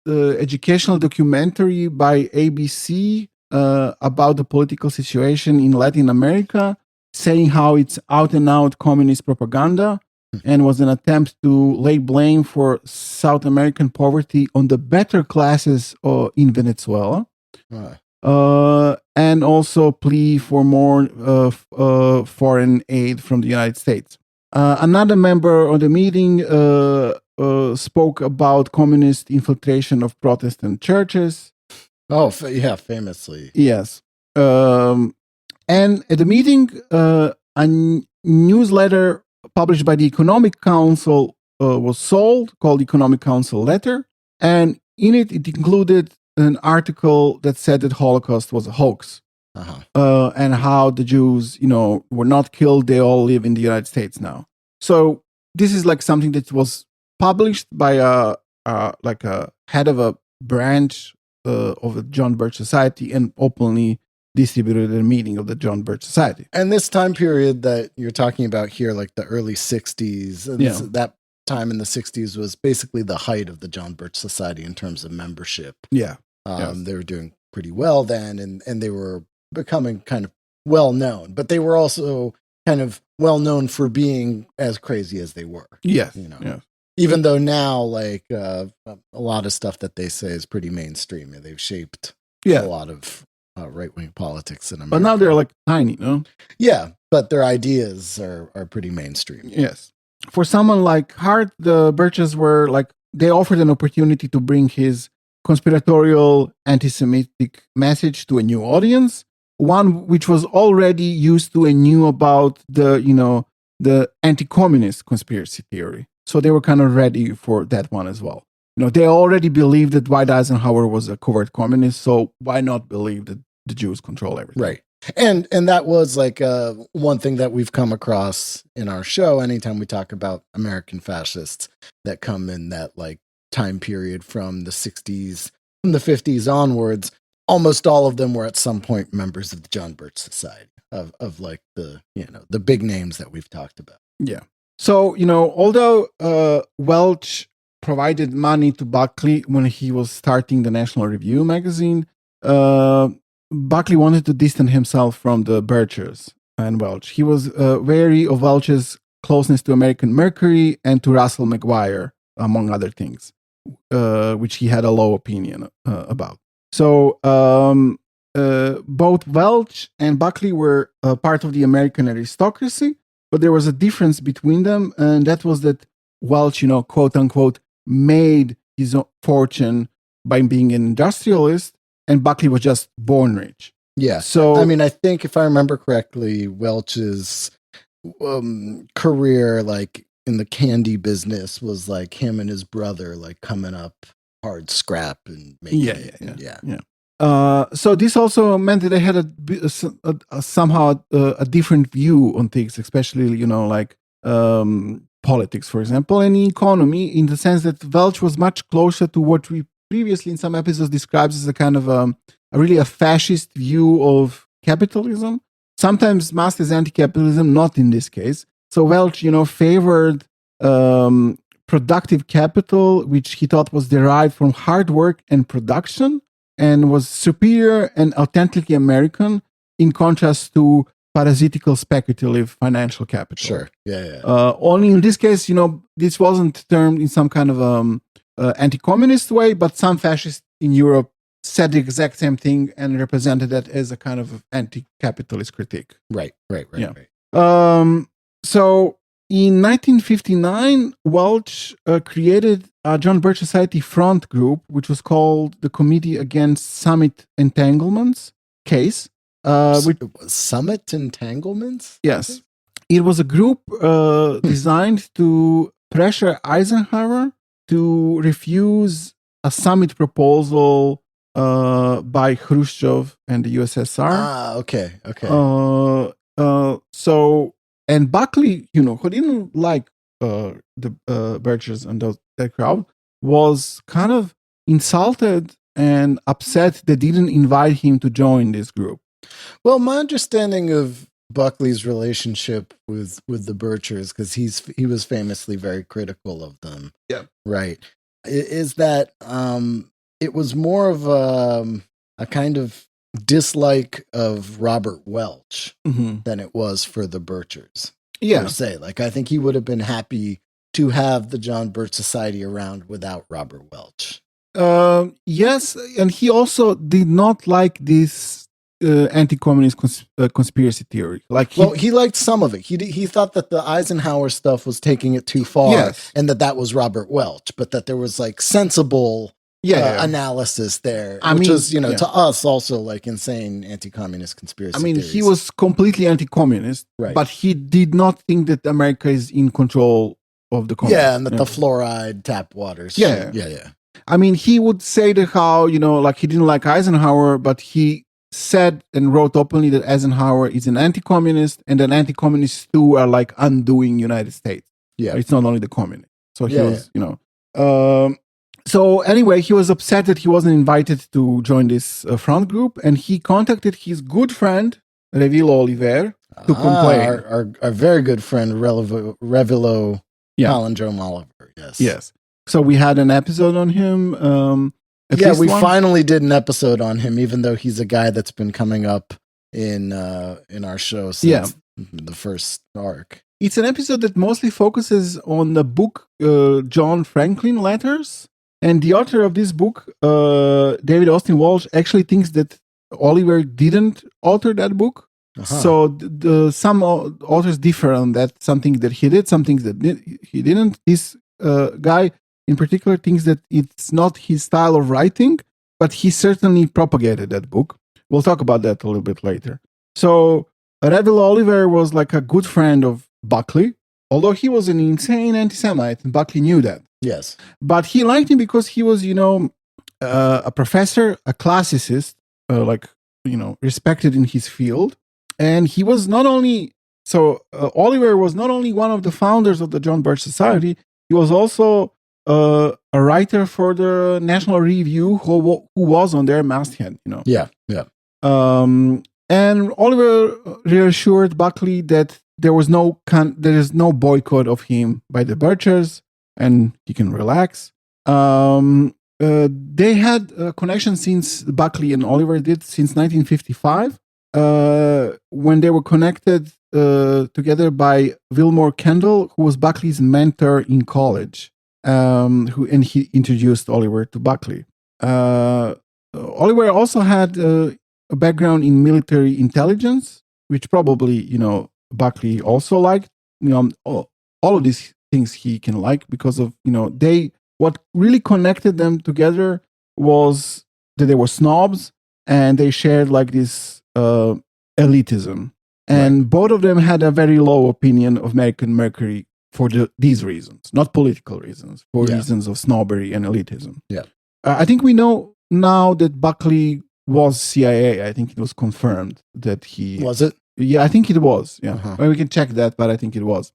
educational documentary by ABC about the political situation in Latin America, saying how it's out and out communist propaganda and was an attempt to lay blame for South American poverty on the better classes in Venezuela. And also plea for more foreign aid from the United States. Another member of the meeting spoke about communist infiltration of Protestant churches. Oh, famously. Yes. And at the meeting, a newsletter published by the Economic Council was sold, called Economic Council Letter. And in it included an article that said that Holocaust was a hoax. And how the Jews, were not killed. They all live in the United States now. So this is like something that was published by a head of a branch of the John Birch Society and openly distributed at a meeting of the John Birch Society. And this time period that you're talking about here, like the early 60s, that time in the 60s was basically the height of the John Birch Society in terms of membership. Yeah. They were doing pretty well then, and they were becoming kind of well known, but they were also kind of well known for being as crazy as they were. Yes. Even though now, like a lot of stuff that they say is pretty mainstream, and they've shaped a lot of right-wing politics in America. But now they're like tiny, no? Yeah, but their ideas are pretty mainstream. Yes. For someone like Hart, the Birches were like, they offered an opportunity to bring his conspiratorial anti-Semitic message to a new audience, one which was already used to and knew about the anti-communist conspiracy theory. So they were kind of ready for that one as well. They already believed that Dwight Eisenhower was a covert communist, so why not believe that the Jews control everything? Right. And that was like one thing that we've come across in our show anytime we talk about American fascists that come in that like time period from the 60s, from the 50s onwards. Almost all of them were at some point members of the John Birch Society, of like the big names that we've talked about. Yeah. So, although Welch provided money to Buckley when he was starting the National Review magazine, Buckley wanted to distance himself from the Birchers. and Welch. He was wary of Welch's closeness to American Mercury and to Rockwell and Maguire, among other things, which he had a low opinion about. So both Welch and Buckley were part of the American aristocracy, but there was a difference between them, and that was that Welch, quote unquote, made his own fortune by being an industrialist, and Buckley was just born rich. Yeah. So I mean, I think if I remember correctly, Welch's career, like in the candy business, was like him and his brother, like coming up hard scrap and making it. So this also meant that they had somehow a different view on things, especially politics, for example, and economy, in the sense that Welch was much closer to what we previously in some episodes described as a kind of a fascist view of capitalism, sometimes masked as anti-capitalism, not in this case. So Welch, favored productive capital, which he thought was derived from hard work and production, and was superior and authentically American, in contrast to parasitical speculative financial capital. Sure. Yeah. Only in this case, this wasn't termed in some kind of anti-communist way, but some fascists in Europe said the exact same thing and represented that as a kind of anti-capitalist critique. Right. So in 1959, Welch created a John Birch Society front group, which was called the Committee Against Summit Entanglements case. Summit Entanglements? Yes. It was a group designed to pressure Eisenhower to refuse a summit proposal by Khrushchev and the USSR. Okay. And Buckley, who didn't like the Birchers and that crowd, was kind of insulted and upset they didn't invite him to join this group. Well, my understanding of Buckley's relationship with the Birchers, because he was famously very critical of them. Yeah. Right. Is that it was more of a kind of dislike of Robert Welch than it was for the Birchers. Yeah. Per se. Like, I think he would have been happy to have the John Birch Society around without Robert Welch. Yes, and he also did not like this anti-communist conspiracy theory. He liked some of it. He thought that the Eisenhower stuff was taking it too far, and that was Robert Welch, but that there was like sensible analysis there, which was to us also like insane anti-communist conspiracy. theories. He was completely anti-communist, right? But he did not think that America is in control of the communists. Yeah, and that the fluoride tap water. Yeah. He would say that how he didn't like Eisenhower, but he said and wrote openly that Eisenhower is an anti-communist, and that anti-communists too are like undoing United States. Yeah, it's not only the communists. So he was, So anyway, he was upset that he wasn't invited to join this front group, and he contacted his good friend Revilo Oliver to complain. Our very good friend Revilo Oliver. Yes. So we had an episode on him. We finally did an episode on him, even though he's a guy that's been coming up in our show since the first arc. It's an episode that mostly focuses on the book John Franklin Letters. And the author of this book, David Austin Walsh, actually thinks that Oliver didn't author that book. So some authors differ on that. Something that he did, some things that he didn't. This guy in particular thinks that it's not his style of writing, but he certainly propagated that book. We'll talk about that a little bit later. So Revilo Oliver was like a good friend of Buckley, although he was an insane anti-Semite, and Buckley knew that. Yes. But he liked him because he was, a professor, a classicist, respected in his field. And he was not only, Oliver was not only one of the founders of the John Birch Society, he was also a writer for the National Review who was on their masthead, Yeah. And Oliver reassured Buckley that there is no boycott of him by the Birchers, and he can relax. They had a connection since Buckley and Oliver did since 1955. when they were connected together by Wilmore Kendall, who was Buckley's mentor in college, and he introduced Oliver to Buckley. Oliver also had a background in military intelligence, which probably, Buckley also liked. All of these things he can like because of, what really connected them together was that they were snobs and they shared like this elitism. And both of them had a very low opinion of American Mercury for these reasons, not political reasons, for reasons of snobbery and elitism. Yeah. I think we know now that Buckley was CIA. I think it was confirmed that he... Was it? Yeah, I think it was. Yeah. Uh-huh. Well, we can check that, but I think it was.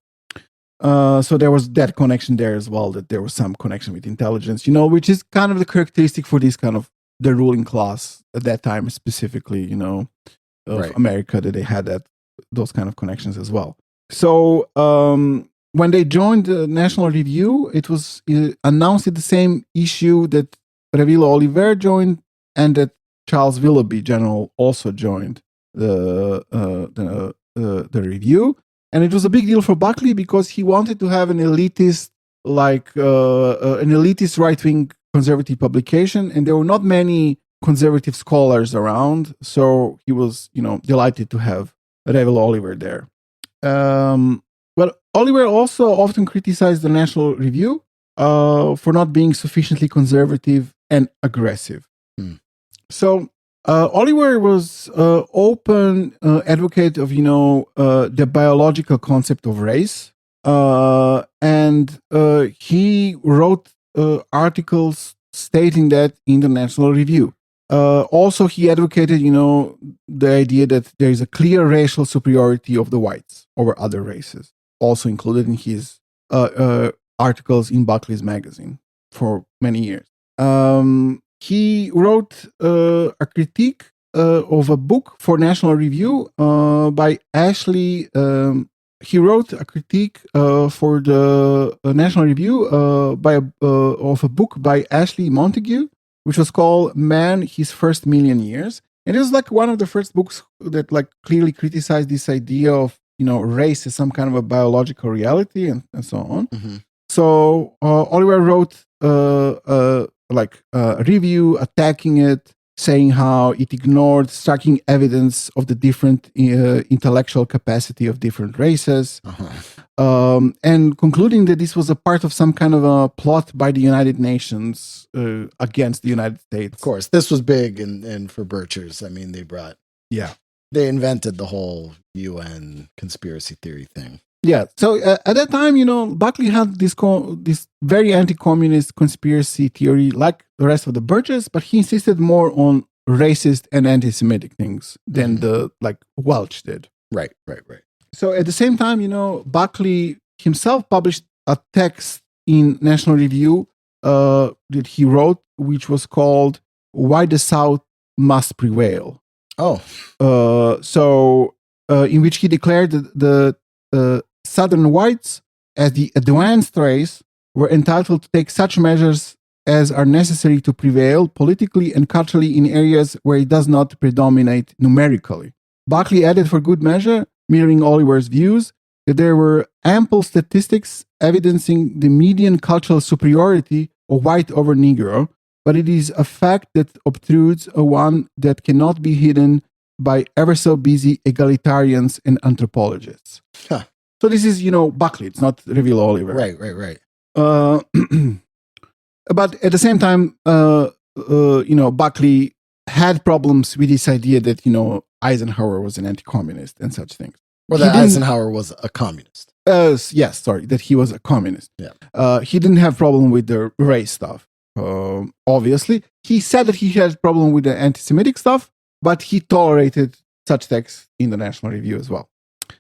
So there was that connection there as well, that there was some connection with intelligence, which is kind of the characteristic for this kind of the ruling class at that time, specifically, of America, that they had those kind of connections as well. So when they joined the National Review, it was announced at the same issue that Revilo Oliver joined and that Charles Willoughby, general, also joined the review. And it was a big deal for Buckley because he wanted to have an elitist, right-wing conservative publication, and there were not many conservative scholars around, so he was, delighted to have Revilo Oliver there. Well, Oliver also often criticized the National Review for not being sufficiently conservative and aggressive. So Oliver was open advocate of, the biological concept of race, and he wrote articles stating that in the National Review. Also, he advocated, the idea that there is a clear racial superiority of the whites over other races, also included in his articles in Buckley's magazine for many years. He wrote a critique of a book for National Review by Ashley. He wrote a critique for the National Review of a book by Ashley Montague, which was called "Man: His First Million Years," and it was like one of the first books that clearly criticized this idea of race as some kind of a biological reality and so on. Mm-hmm. So Oliver wrote a review attacking it, saying how it ignored striking evidence of the different intellectual capacity of different races, and concluding that this was a part of some kind of a plot by the United Nations against the United States. Of course, this was big and for Birchers. I mean, they invented the whole UN conspiracy theory thing. Yeah. So at that time, Buckley had this very anti-communist conspiracy theory like the rest of the Birches, but he insisted more on racist and anti-Semitic things than Welch did. Right. So at the same time, Buckley himself published a text in National Review that he wrote, which was called "Why the South Must Prevail." Oh. In which he declared that the Southern whites, as the advanced race, were entitled to take such measures as are necessary to prevail politically and culturally in areas where it does not predominate numerically. Buckley added for good measure, mirroring Oliver's views, that there were ample statistics evidencing the median cultural superiority of white over Negro, but it is a fact that obtrudes a one that cannot be hidden by ever so busy egalitarians and anthropologists. Huh. So this is, Buckley. It's not Revilo Oliver. Right. But at the same time, Buckley had problems with this idea that, Eisenhower was an anti-communist and such things. Well, that Eisenhower was a communist. That he was a communist. Yeah. He didn't have problem with the race stuff, obviously. He said that he had problem with the anti-Semitic stuff, but he tolerated such texts in the National Review as well.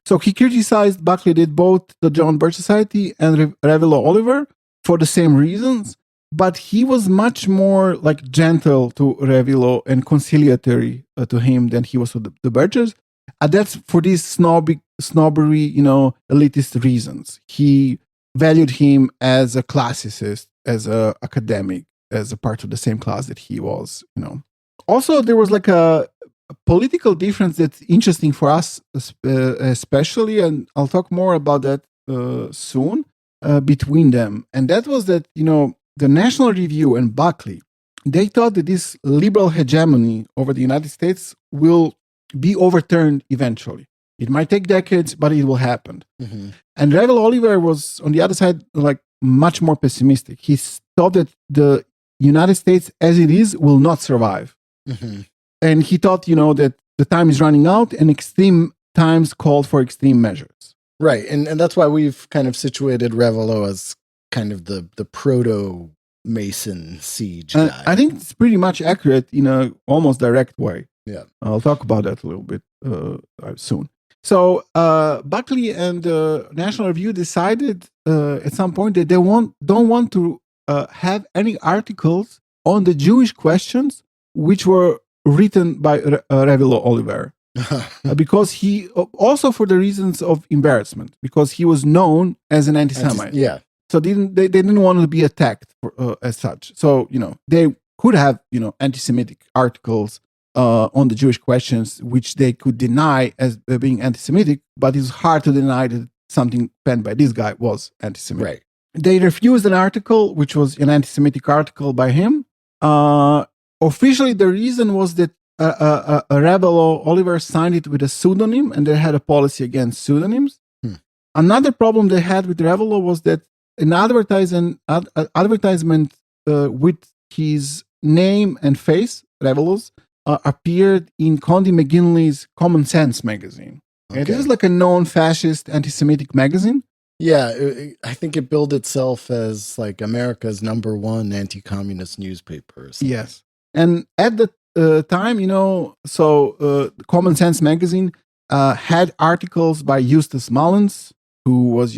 So he criticized Buckley did both the John Birch Society and Revilo Oliver for the same reasons, but he was much more gentle to Revilo and conciliatory to him than he was to the Birches. And that's for these snobbery, elitist reasons. He valued him as a classicist, as a academic, as a part of the same class that he was, Also, there was political difference that's interesting for us, especially, and I'll talk more about that soon, between them. And that was that, the National Review and Buckley, they thought that this liberal hegemony over the United States will be overturned eventually. It might take decades, but it will happen. Mm-hmm. And Revilo Oliver was, on the other side, like much more pessimistic. He thought that the United States as it is will not survive. Mm-hmm. And he thought, that the time is running out and extreme times called for extreme measures. Right. And that's why we've kind of situated Revilo as kind of the proto-Mason siege guy. I think it's pretty much accurate in a almost direct way. Yeah. I'll talk about that a little bit soon. So Buckley and the National Review decided at some point that they don't want to have any articles on the Jewish questions which were written by Revilo Oliver. Because he, also for the reasons of embarrassment, because he was known as an anti-Semite. Yeah. So they didn't want to be attacked as such. So, they could have, anti-Semitic articles on the Jewish questions, which they could deny as being anti-Semitic, but it's hard to deny that something penned by this guy was anti-Semitic. Right. They refused an article, which was an anti-Semitic article by him. Officially, the reason was that Revilo Oliver signed it with a pseudonym, and they had a policy against pseudonyms. Another problem they had with Revilo was that an advertisement with his name and face, Revilo's, appeared in Condi McGinley's Common Sense magazine. Okay. This is like a known fascist anti-Semitic magazine. Yeah, I think it billed itself as like America's #1 anti-communist newspaper. Yes. And at the time, Common Sense magazine had articles by Eustace Mullins, who was,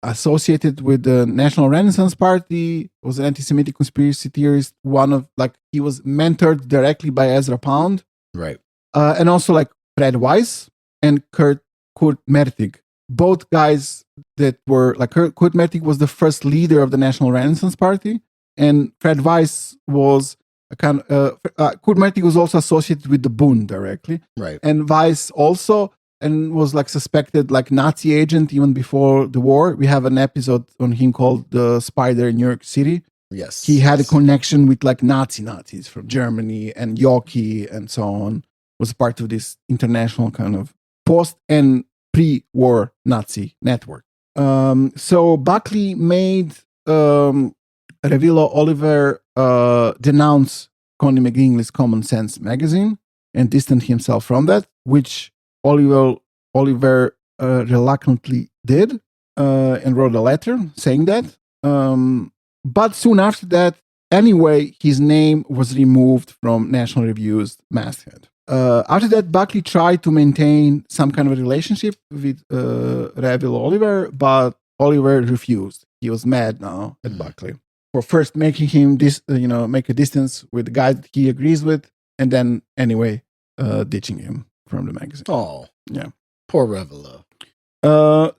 associated with the National Renaissance Party, was an anti-Semitic conspiracy theorist. He was mentored directly by Ezra Pound. Right. And also like Fred Weiss and Kurt Mertig. Both guys that were, like Kurt Mertig was the first leader of the National Renaissance Party. And Fred Weiss was Kurt Mertig was also associated with the Bund directly. Right. And Weiss also, and was like suspected like Nazi agent even before the war. We have an episode on him called The Spider in New York City. Yes. He had a connection with like Nazis from Germany and Yoki and so on. Was part of this international kind of post and pre-war Nazi network. So Buckley made Revilo Oliver denounce Condi McGinley's Common Sense magazine and distanced himself from that, which Oliver reluctantly did and wrote a letter saying that. But soon after that, anyway, his name was removed from National Review's masthead. After that, Buckley tried to maintain some kind of a relationship with Revilo Oliver, but Oliver refused. He was mad now at Buckley for first making him make a distance with the guy that he agrees with, and then anyway ditching him from the magazine. Oh, yeah, poor Revilo.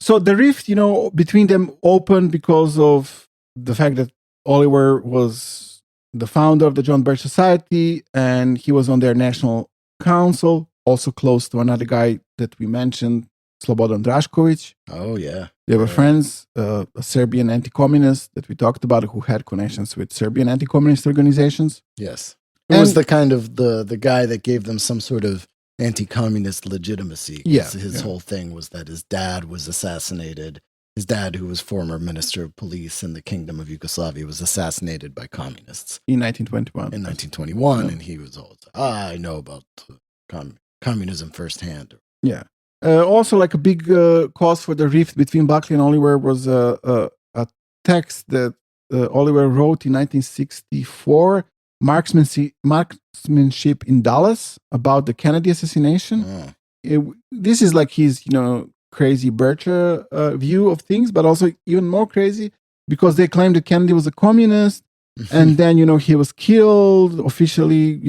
So the rift, between them opened because of the fact that Oliver was the founder of the John Birch Society, and he was on their national council, also close to another guy that we mentioned, Slobodan Drašković. Oh, yeah. They were friends, a Serbian anti-communist that we talked about who had connections with Serbian anti-communist organizations. Yes. It was the kind of the guy that gave them some sort of anti-communist legitimacy. Yeah. His whole thing was that his dad was assassinated. His dad, who was former minister of police in the Kingdom of Yugoslavia, was assassinated by communists. In 1921. In 1921, and he was always, I know about communism firsthand. Yeah. Also, like a big cause for the rift between Buckley and Oliver was a text that Oliver wrote in 1964, Marksmanship in Dallas, about the Kennedy assassination. This is like his, crazy Birch view of things, but also even more crazy because they claimed that Kennedy was a communist. And then, he was killed officially,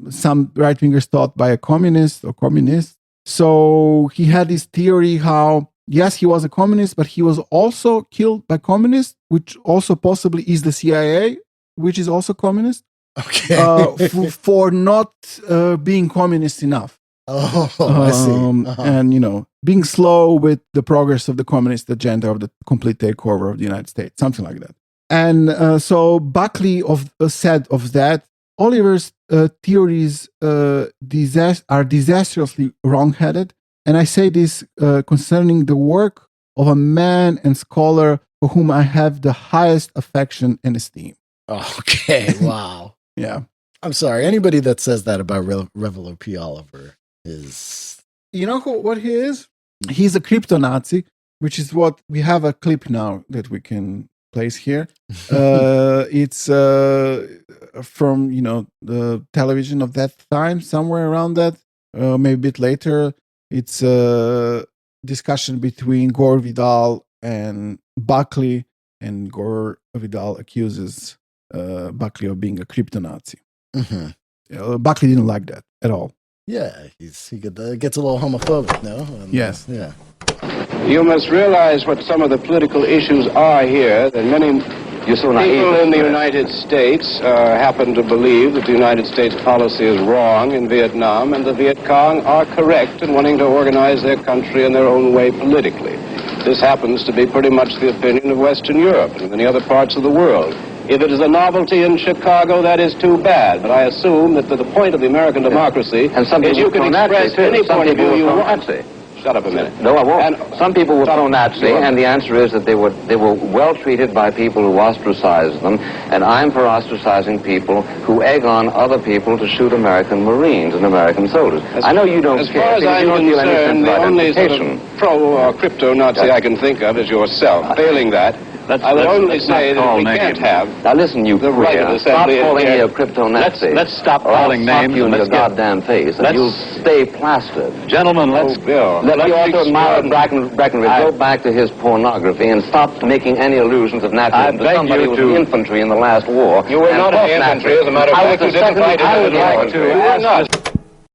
some right-wingers thought by a communist or communist. So he had this theory how, yes, he was a communist, but he was also killed by communists, which also possibly is the CIA, which is also communist. Okay. For not being communist enough. Oh, I see. And, being slow with the progress of the communist agenda of the complete takeover of the United States, something like that. And so Buckley said of that, Oliver's theories are disastrously wrong-headed. And I say this concerning the work of a man and scholar for whom I have the highest affection and esteem. Okay, wow. Yeah. I'm sorry. Anybody that says that about Revilo Oliver is... You know what he is? He's a crypto-Nazi, which is what... We have a clip now that we can place here. It's from, the television of that time, somewhere around that, maybe a bit later. It's a discussion between Gore Vidal and Buckley, and Gore Vidal accuses Buckley of being a crypto-Nazi. Mm-hmm. Buckley didn't like that at all. Yeah, he gets a little homophobic, no? Yes. Yeah. You must realize what some of the political issues are here, that many people in the United States happen to believe that the United States policy is wrong in Vietnam, and the Viet Cong are correct in wanting to organize their country in their own way politically. This happens to be pretty much the opinion of Western Europe and many other parts of the world. If it is a novelty in Chicago, that is too bad. But I assume that the point of the American democracy is you can express any point of view you want. Shut up a minute. No, I won't. And some people were pro-Nazi, and the answer is that they were well treated by people who ostracized them, and I'm for ostracizing people who egg on other people to shoot American Marines and American soldiers. I know you don't care. As far as I'm concerned, the only sort of pro-crypto-Nazi I can think of is yourself. Failing that, I will only say that we can't have... Now listen, you the right of stop assembly calling me a crypto-Nazi. Let's stop calling names. You in your goddamn face, and you'll stay plastered. Gentlemen, let's... Bill. Let the author of Myra Breckenridge go back to his pornography and stop making any illusions of Nazism to somebody who was in the infantry in the last war. You were not in the infantry, as a matter of fact. You didn't fight in the infantry. You were not.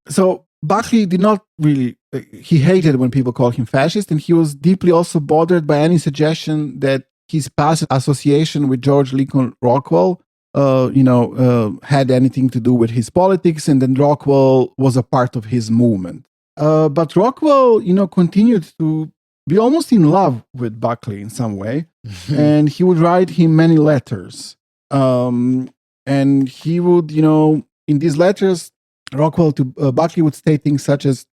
So Buckley did not really... he hated when people called him fascist, and he was deeply also bothered by any suggestion that his past association with George Lincoln Rockwell, had anything to do with his politics, and then Rockwell was a part of his movement. But Rockwell, continued to be almost in love with Buckley in some way, and he would write him many letters. And he would, in these letters, Rockwell to Buckley would state things such as,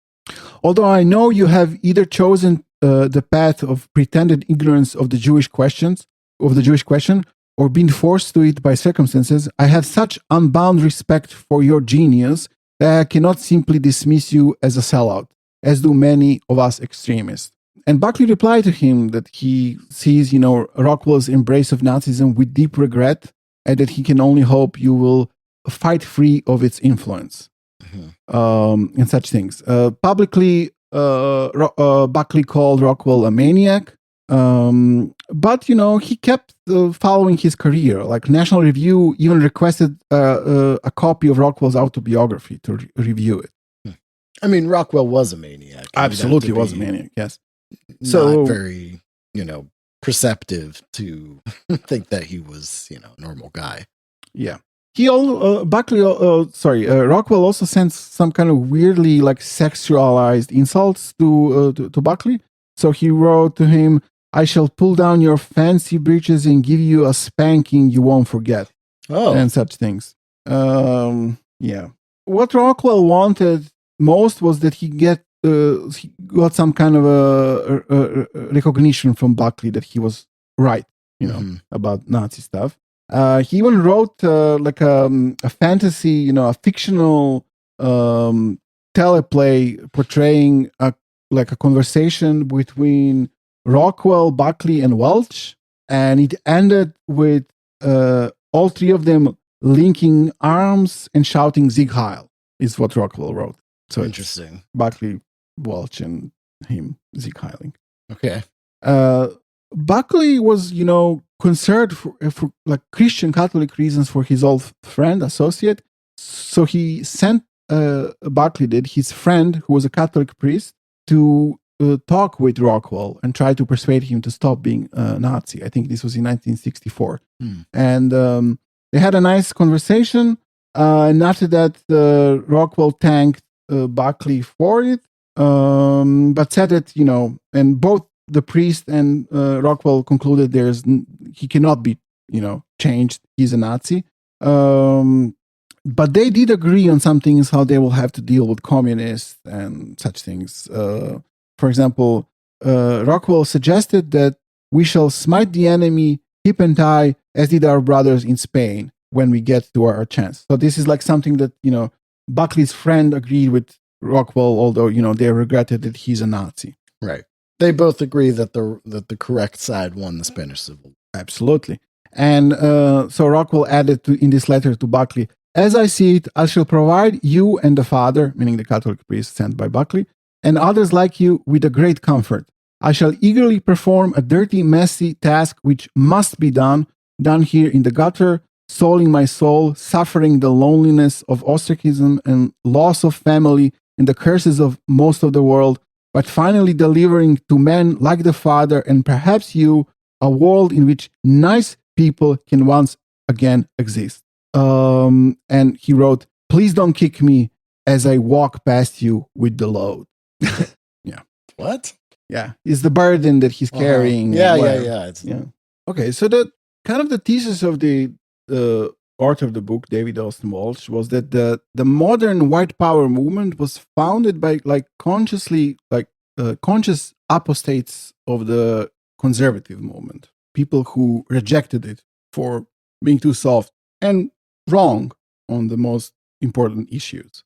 although I know you have either chosen the path of pretended ignorance of the Jewish question, or been forced to it by circumstances, I have such unbound respect for your genius that I cannot simply dismiss you as a sellout, as do many of us extremists. And Buckley replied to him that he sees, Rockwell's embrace of Nazism with deep regret, and that he can only hope you will fight free of its influence, and such things. Publicly, Buckley called Rockwell a maniac, but he kept following his career. Like National Review even requested a copy of Rockwell's autobiography to review it. I mean, Rockwell was a maniac. Absolutely was a maniac. Yes. So not very, perceptive to think that he was, a normal guy. Yeah. Rockwell also sent some kind of weirdly sexualized insults to Buckley. So he wrote to him, "I shall pull down your fancy breeches and give you a spanking you won't forget." Oh, and such things. Yeah. What Rockwell wanted most was that he got some kind of a recognition from Buckley that he was right, about Nazi stuff. He even wrote a fantasy, a fictional teleplay portraying a conversation between Rockwell, Buckley, and Welch, and it ended with all three of them linking arms and shouting "Sieg Heil," is what Rockwell wrote. So interesting. Buckley, Welch, and him Sieg Heiling. Okay. Buckley was, concerned for Christian Catholic reasons for his old friend, associate. So he sent Buckley, his friend, who was a Catholic priest, to talk with Rockwell and try to persuade him to stop being a Nazi. I think this was in 1964. And they had a nice conversation. And after that, Rockwell thanked Buckley for it, but said that, and both the priest and Rockwell concluded he cannot be, changed. He's a Nazi. But they did agree on some things, how they will have to deal with communists and such things. For example, Rockwell suggested that we shall smite the enemy hip and thigh, as did our brothers in Spain, when we get to our chance. So this is like something that, Buckley's friend agreed with Rockwell, although, they regretted that he's a Nazi. Right. They both agree that the correct side won the Spanish Civil War. Absolutely. And so Rockwell added in this letter to Buckley, as I see it, I shall provide you and the father, meaning the Catholic priest sent by Buckley, and others like you with a great comfort. I shall eagerly perform a dirty, messy task which must be done here in the gutter, souling my soul, suffering the loneliness of ostracism and loss of family and the curses of most of the world, but finally delivering to men like the Father and perhaps you a world in which nice people can once again exist. And he wrote, please don't kick me as I walk past you with the load. Yeah. What? Yeah. It's the burden that he's carrying. Yeah. Okay. So the kind of the thesis of the author of the book, David Austin Walsh, was that the modern white power movement was founded by conscious apostates of the conservative movement, people who rejected it for being too soft and wrong on the most important issues.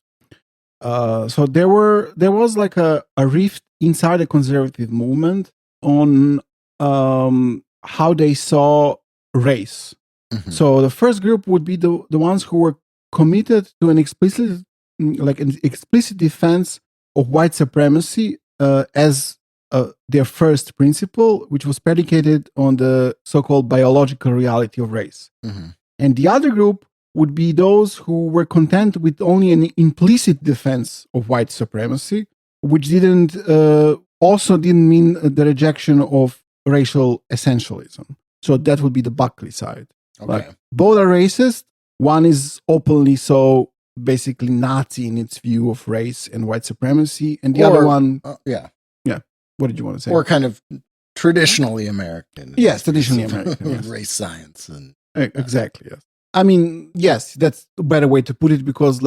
So there was like a rift inside the conservative movement on how they saw race. Mm-hmm. So the first group would be the ones who were committed to an explicit defense of white supremacy as their first principle, which was predicated on the so-called biological reality of race. Mm-hmm. And the other group would be those who were content with only an implicit defense of white supremacy, which also didn't mean the rejection of racial essentialism. So that would be the Buckley side. Okay. Both are racist. One is openly so basically Nazi in its view of race and white supremacy, and the other one, What did you want to say? Or kind of traditionally American. Yes, traditionally American. Yes. Race science and exactly. Yes. I mean, yes, that's a better way to put it, because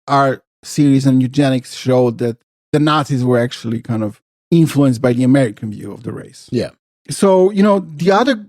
our series on eugenics showed that the Nazis were actually kind of influenced by the American view of the race. Yeah. So, the other,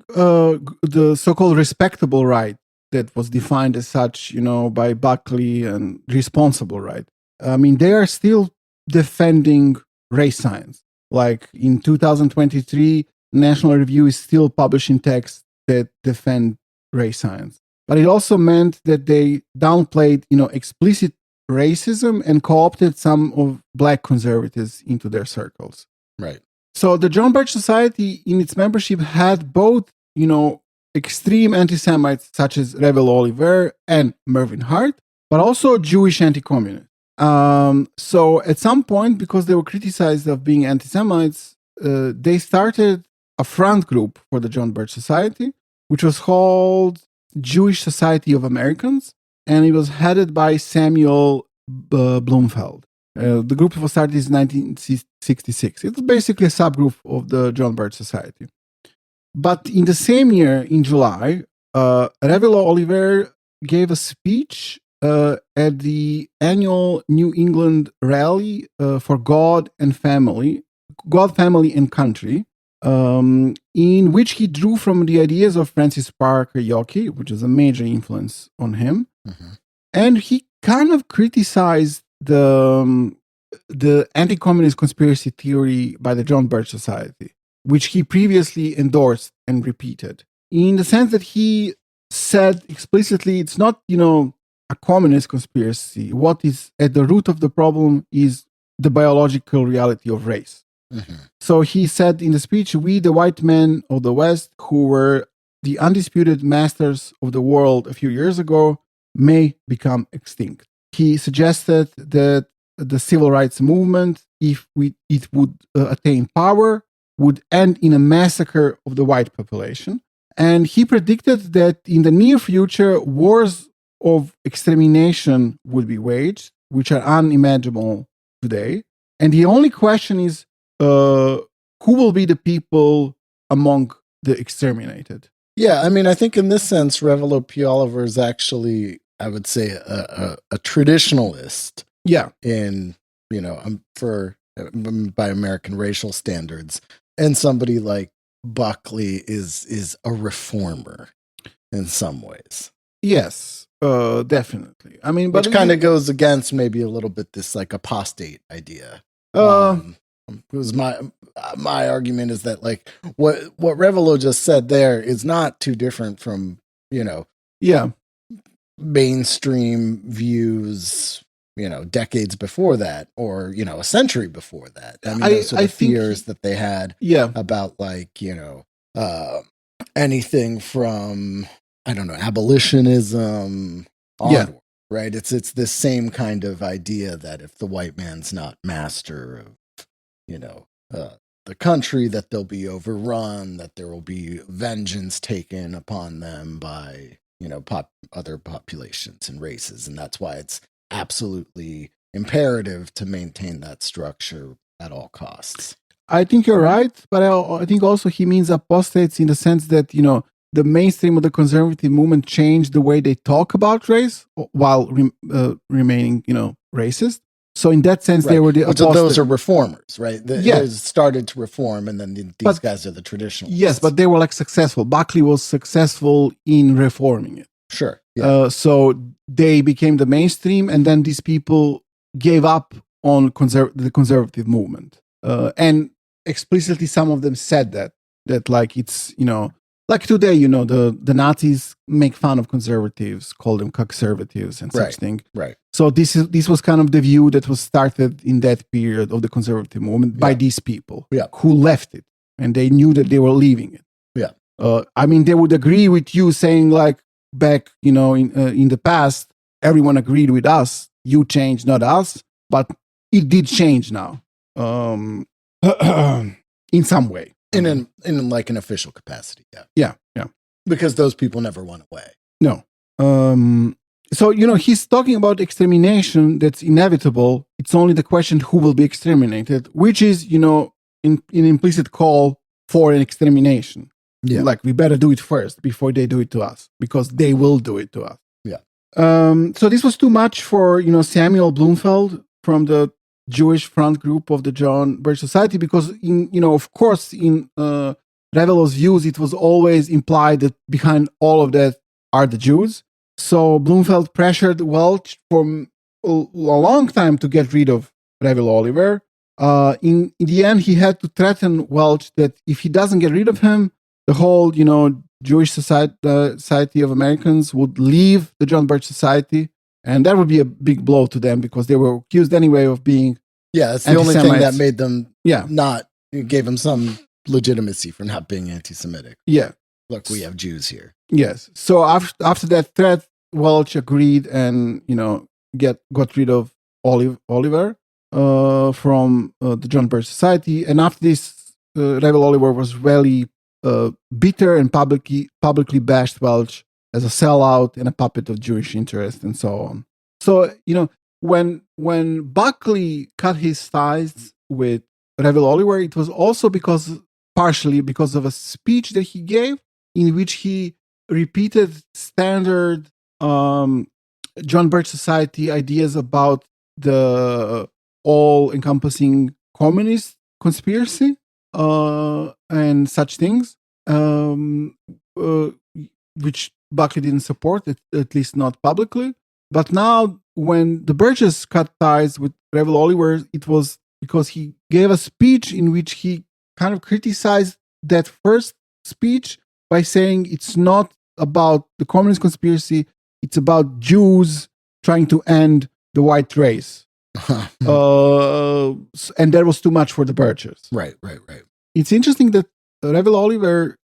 the so-called respectable right that was defined as such, by Buckley, and responsible right. I mean, they are still defending race science. Like in 2023, National Review is still publishing texts that defend race science. But it also meant that they downplayed, explicit racism and co-opted some of black conservatives into their circles. Right. So the John Birch Society in its membership had both, extreme anti-Semites such as Revilo Oliver and Mervin Hart, but also Jewish anti-communists. So at some point, because they were criticized of being anti-Semites, they started a front group for the John Birch Society, which was called Jewish Society of Americans, and it was headed by Samuel Bloomfeld. The group was started in 1966. It was basically a subgroup of the John Birch Society. But in the same year, in July, Revilo Oliver gave a speech at the annual New England rally for God, Family and Country, in which he drew from the ideas of Francis Parker Yockey, which is a major influence on him. Mm-hmm. And he kind of criticized the anti-communist conspiracy theory by the John Birch Society, which he previously endorsed and repeated, in the sense that he said explicitly it's not, a communist conspiracy. What is at the root of the problem is the biological reality of race. Mm-hmm. So he said in the speech, we, the white men of the West, who were the undisputed masters of the world a few years ago, may become extinct. He suggested that the civil rights movement, if it would attain power, would end in a massacre of the white population. And he predicted that in the near future, wars of extermination would be waged, which are unimaginable today. And the only question is, who will be the people among the exterminated? Yeah, I mean, I think in this sense, Revilo Oliver is actually, I would say, a traditionalist. Yeah. In, by American racial standards. And somebody like Buckley is a reformer in some ways. Yes, definitely. I mean, which kind of goes against maybe a little bit this like apostate idea. Because my argument is that like what Revilo just said there is not too different from mainstream views, decades before that, or a century before that. I mean, those are the fears that they had about like anything from abolitionism onward, right? It's this same kind of idea that if the white man's not master of the country, that they'll be overrun, that there will be vengeance taken upon them by other populations and races, and that's why it's absolutely imperative to maintain that structure at all costs. I think you're right, but I think also he means apostates in the sense that the mainstream of the conservative movement changed the way they talk about race while remaining racist. So in that sense, they were the apostates. Those are reformers, right? They started to reform, and then these guys are the traditionalists. Yes, but they were like successful. Buckley was successful in reforming it. Sure. Yeah. So they became the mainstream, and then these people gave up on the conservative movement. And explicitly, some of them said that like it's, like today, the Nazis make fun of conservatives, call them conservatives and such thing. Right. So this was kind of the view that was started in that period of the conservative movement by these people who left it, and they knew that they were leaving it. Yeah. I mean, they would agree with you saying like back, in the past, everyone agreed with us. You changed, not us, but it did change now, in some way. In like an official capacity, yeah, because those people never went away. No. So he's talking about extermination that's inevitable. It's only the question who will be exterminated, which is an implicit call for an extermination. Yeah, like we better do it first before they do it to us, because they will do it to us. Yeah. So this was too much for Samuel Bloomfield from the Jewish front group of the John Birch Society, because of course in Revilo's views it was always implied that behind all of that are the Jews. So Bloomfield pressured Welch for a long time to get rid of Revilo Oliver. In the end, he had to threaten Welch that if he doesn't get rid of him, the whole Jewish Society of Americans would leave the John Birch Society. And that would be a big blow to them, because they were accused anyway of being it's the only thing that made them gave them some legitimacy for not being anti-Semitic. Yeah. Look, we have Jews here. Yes. So after that threat, Welch agreed and, got rid of Oliver from the John Birch Society. And after this, Revilo Oliver was really bitter and publicly bashed Welch as a sellout and a puppet of Jewish interest and so on. So, when Buckley cut his ties with Revilo Oliver, it was also partially because of a speech that he gave in which he repeated standard John Birch Society ideas about the all-encompassing communist conspiracy and such things, which Buckley didn't support, at least not publicly. But now, when the Birches cut ties with Revilo Oliver, it was because he gave a speech in which he kind of criticized that first speech by saying it's not about the communist conspiracy, it's about Jews trying to end the white race. And that was too much for the Birches. Right. It's interesting that Revilo Oliver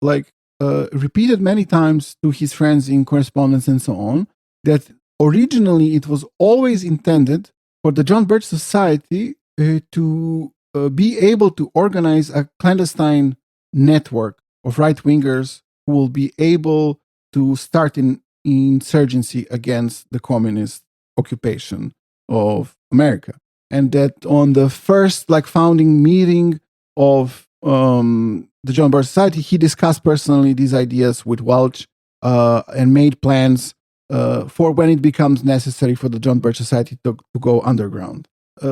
repeated many times to his friends in correspondence and so on that originally it was always intended for the John Birch Society to be able to organize a clandestine network of right-wingers who will be able to start an insurgency against the communist occupation of America. And that on the first founding meeting of the John Birch Society, he discussed personally these ideas with Welch and made plans for when it becomes necessary for the John Birch Society to go underground.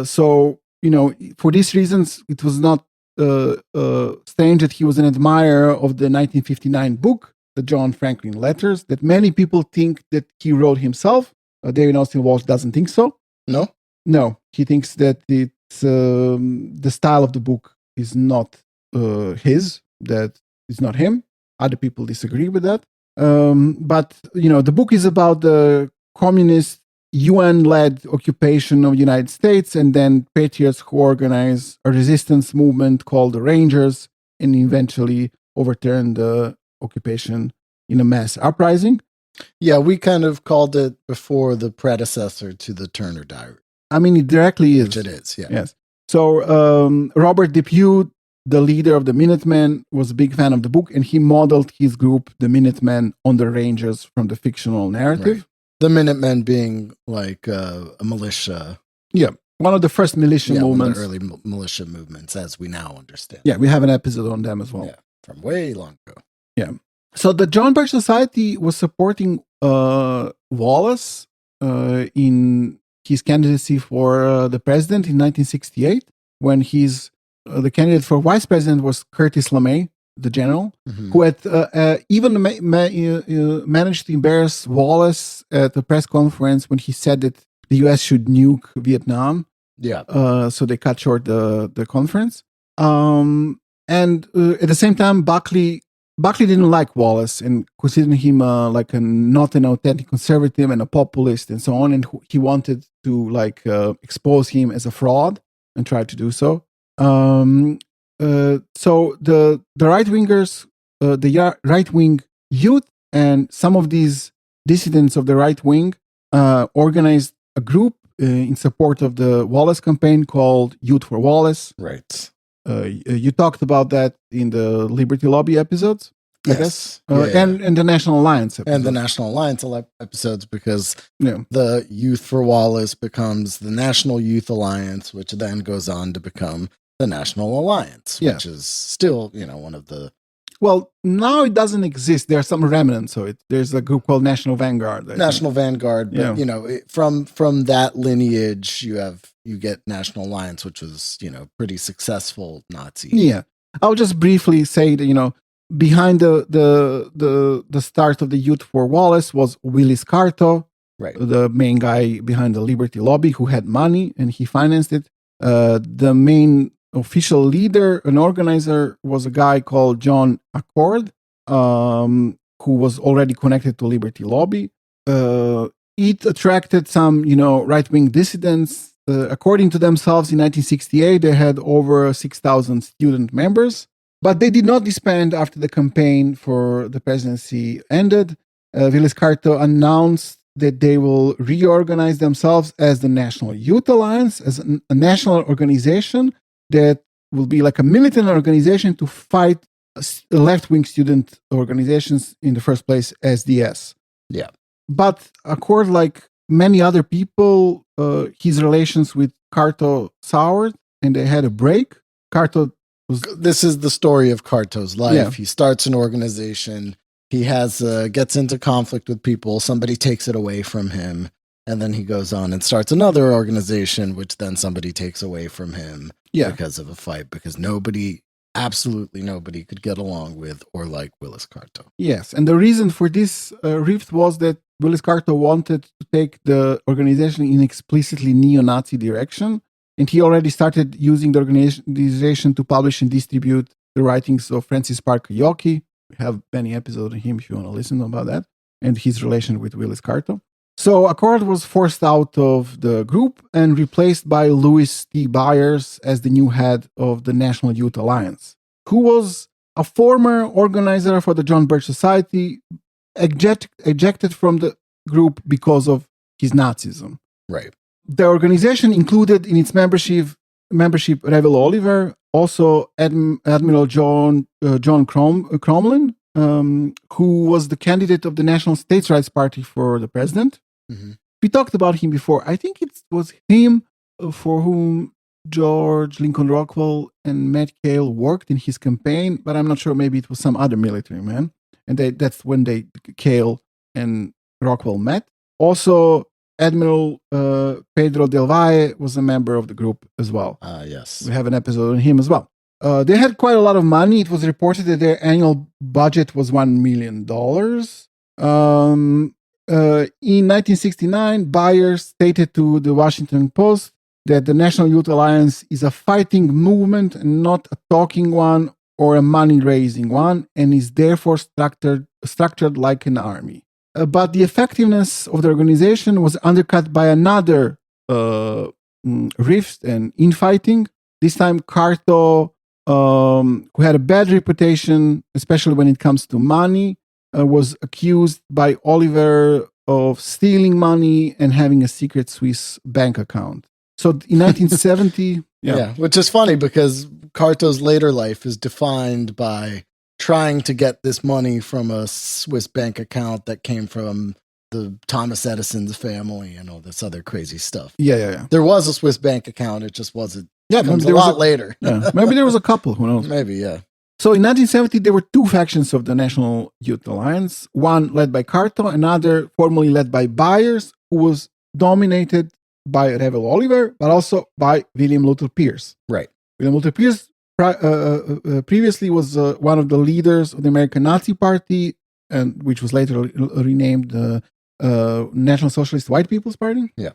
So, for these reasons, it was not strange that he was an admirer of the 1959 book, the John Franklin Letters, that many people think that he wrote himself. David Austin Walsh doesn't think so. No? No, he thinks that it's the style of the book is not his, that it's not him. Other people disagree with that. But, the book is about the communist UN-led occupation of the United States and then patriots who organize a resistance movement called the Rangers and eventually overturn the occupation in a mass uprising. Yeah, we kind of called it before the predecessor to the Turner Diary. I mean, it directly is. Which it is, yeah. Yes. So Robert Depew, the leader of the Minutemen, was a big fan of the book, and he modeled his group, the Minutemen, on the Rangers from the fictional narrative. Right. The Minutemen being like a militia. Yeah, one of the first militia movements. One of the early militia movements, as we now understand. Yeah, we have an episode on them as well. Yeah, from way long ago. Yeah. So the John Birch Society was supporting Wallace in his candidacy for the president in 1968, when the candidate for vice president was Curtis LeMay, the general, who had even managed to embarrass Wallace at a press conference when he said that the U.S. should nuke Vietnam. Yeah. So they cut short the conference. And at the same time, Buckley didn't like Wallace and considered him not an authentic conservative and a populist and so on. And he wanted to expose him as a fraud and tried to do so. So the right wingers, the right wing youth, and some of these dissidents of the right wing organized a group in support of the Wallace campaign called Youth for Wallace. Right. You talked about that in the Liberty Lobby episodes, I guess, and the National Alliance episodes. And the National Alliance episodes, because the Youth for Wallace becomes the National Youth Alliance, which then goes on to become the National Alliance, which is still, one of the... Well, now it doesn't exist. There are some remnants of it. There's a group called National Vanguard. Vanguard, but, from that lineage, you get National Alliance, which was, pretty successful Nazi. Yeah. I'll just briefly say that, behind the start of the Youth for Wallace was Willis Carto, right, the main guy behind the Liberty Lobby, who had money and he financed it. The main official leader and organizer was a guy called John Accord, who was already connected to Liberty Lobby. It attracted some, right-wing dissidents. According to themselves, in 1968, they had over 6,000 student members, but they did not disband after the campaign for the presidency ended. Willis Carto announced that they will reorganize themselves as the National Youth Alliance, as a national organization that will be like a militant organization to fight left-wing student organizations, in the first place, SDS. Yeah. But Accord, like many other people, his relations with Carto soured, and they had a break. This is the story of Carto's life. Yeah. He starts an organization. He gets into conflict with people. Somebody takes it away from him. And then he goes on and starts another organization, which then somebody takes away from him because of a fight, because absolutely nobody could get along with or like Willis Carto. Yes. And the reason for this rift was that Willis Carto wanted to take the organization in explicitly neo-Nazi direction. And he already started using the organization to publish and distribute the writings of Francis Parker Yockey. We have many episodes on him if you want to listen about that, and his relation with Willis Carto. So Accord was forced out of the group and replaced by Louis T. Byers as the new head of the National Youth Alliance, who was a former organizer for the John Birch Society, ejected from the group because of his Nazism. Right. The organization included in its membership Revilo Oliver, also Admiral John Cromlin, who was the candidate of the National States Rights Party for the president. Mm-hmm. We talked about him before. I think it was him for whom George Lincoln Rockwell and Matt Cale worked in his campaign, but I'm not sure. Maybe it was some other military man. And that's when Cale and Rockwell met. Also, Admiral Pedro Del Valle was a member of the group as well. Yes. We have an episode on him as well. They had quite a lot of money. It was reported that their annual budget was $1 million. In 1969, Byers stated to the Washington Post that the National Youth Alliance is a fighting movement and not a talking one or a money-raising one, and is therefore structured like an army. But the effectiveness of the organization was undercut by another rift and infighting. This time, Carto, who had a bad reputation, especially when it comes to money, was accused by Oliver of stealing money and having a secret Swiss bank account. So in 1970... Yeah, which is funny because Carto's later life is defined by trying to get this money from a Swiss bank account that came from the Thomas Edison's family and all this other crazy stuff. Yeah. There was a Swiss bank account, it just wasn't. Yeah, maybe there was a lot later. Yeah. Maybe there was a couple, who knows? Maybe, yeah. So in 1970, there were two factions of the National Youth Alliance, one led by Carto, another formerly led by Byers, who was dominated by Revilo Oliver, but also by William Luther Pierce. Right. William Luther Pierce previously was one of the leaders of the American Nazi Party, and which was later renamed the National Socialist White People's Party. Yeah.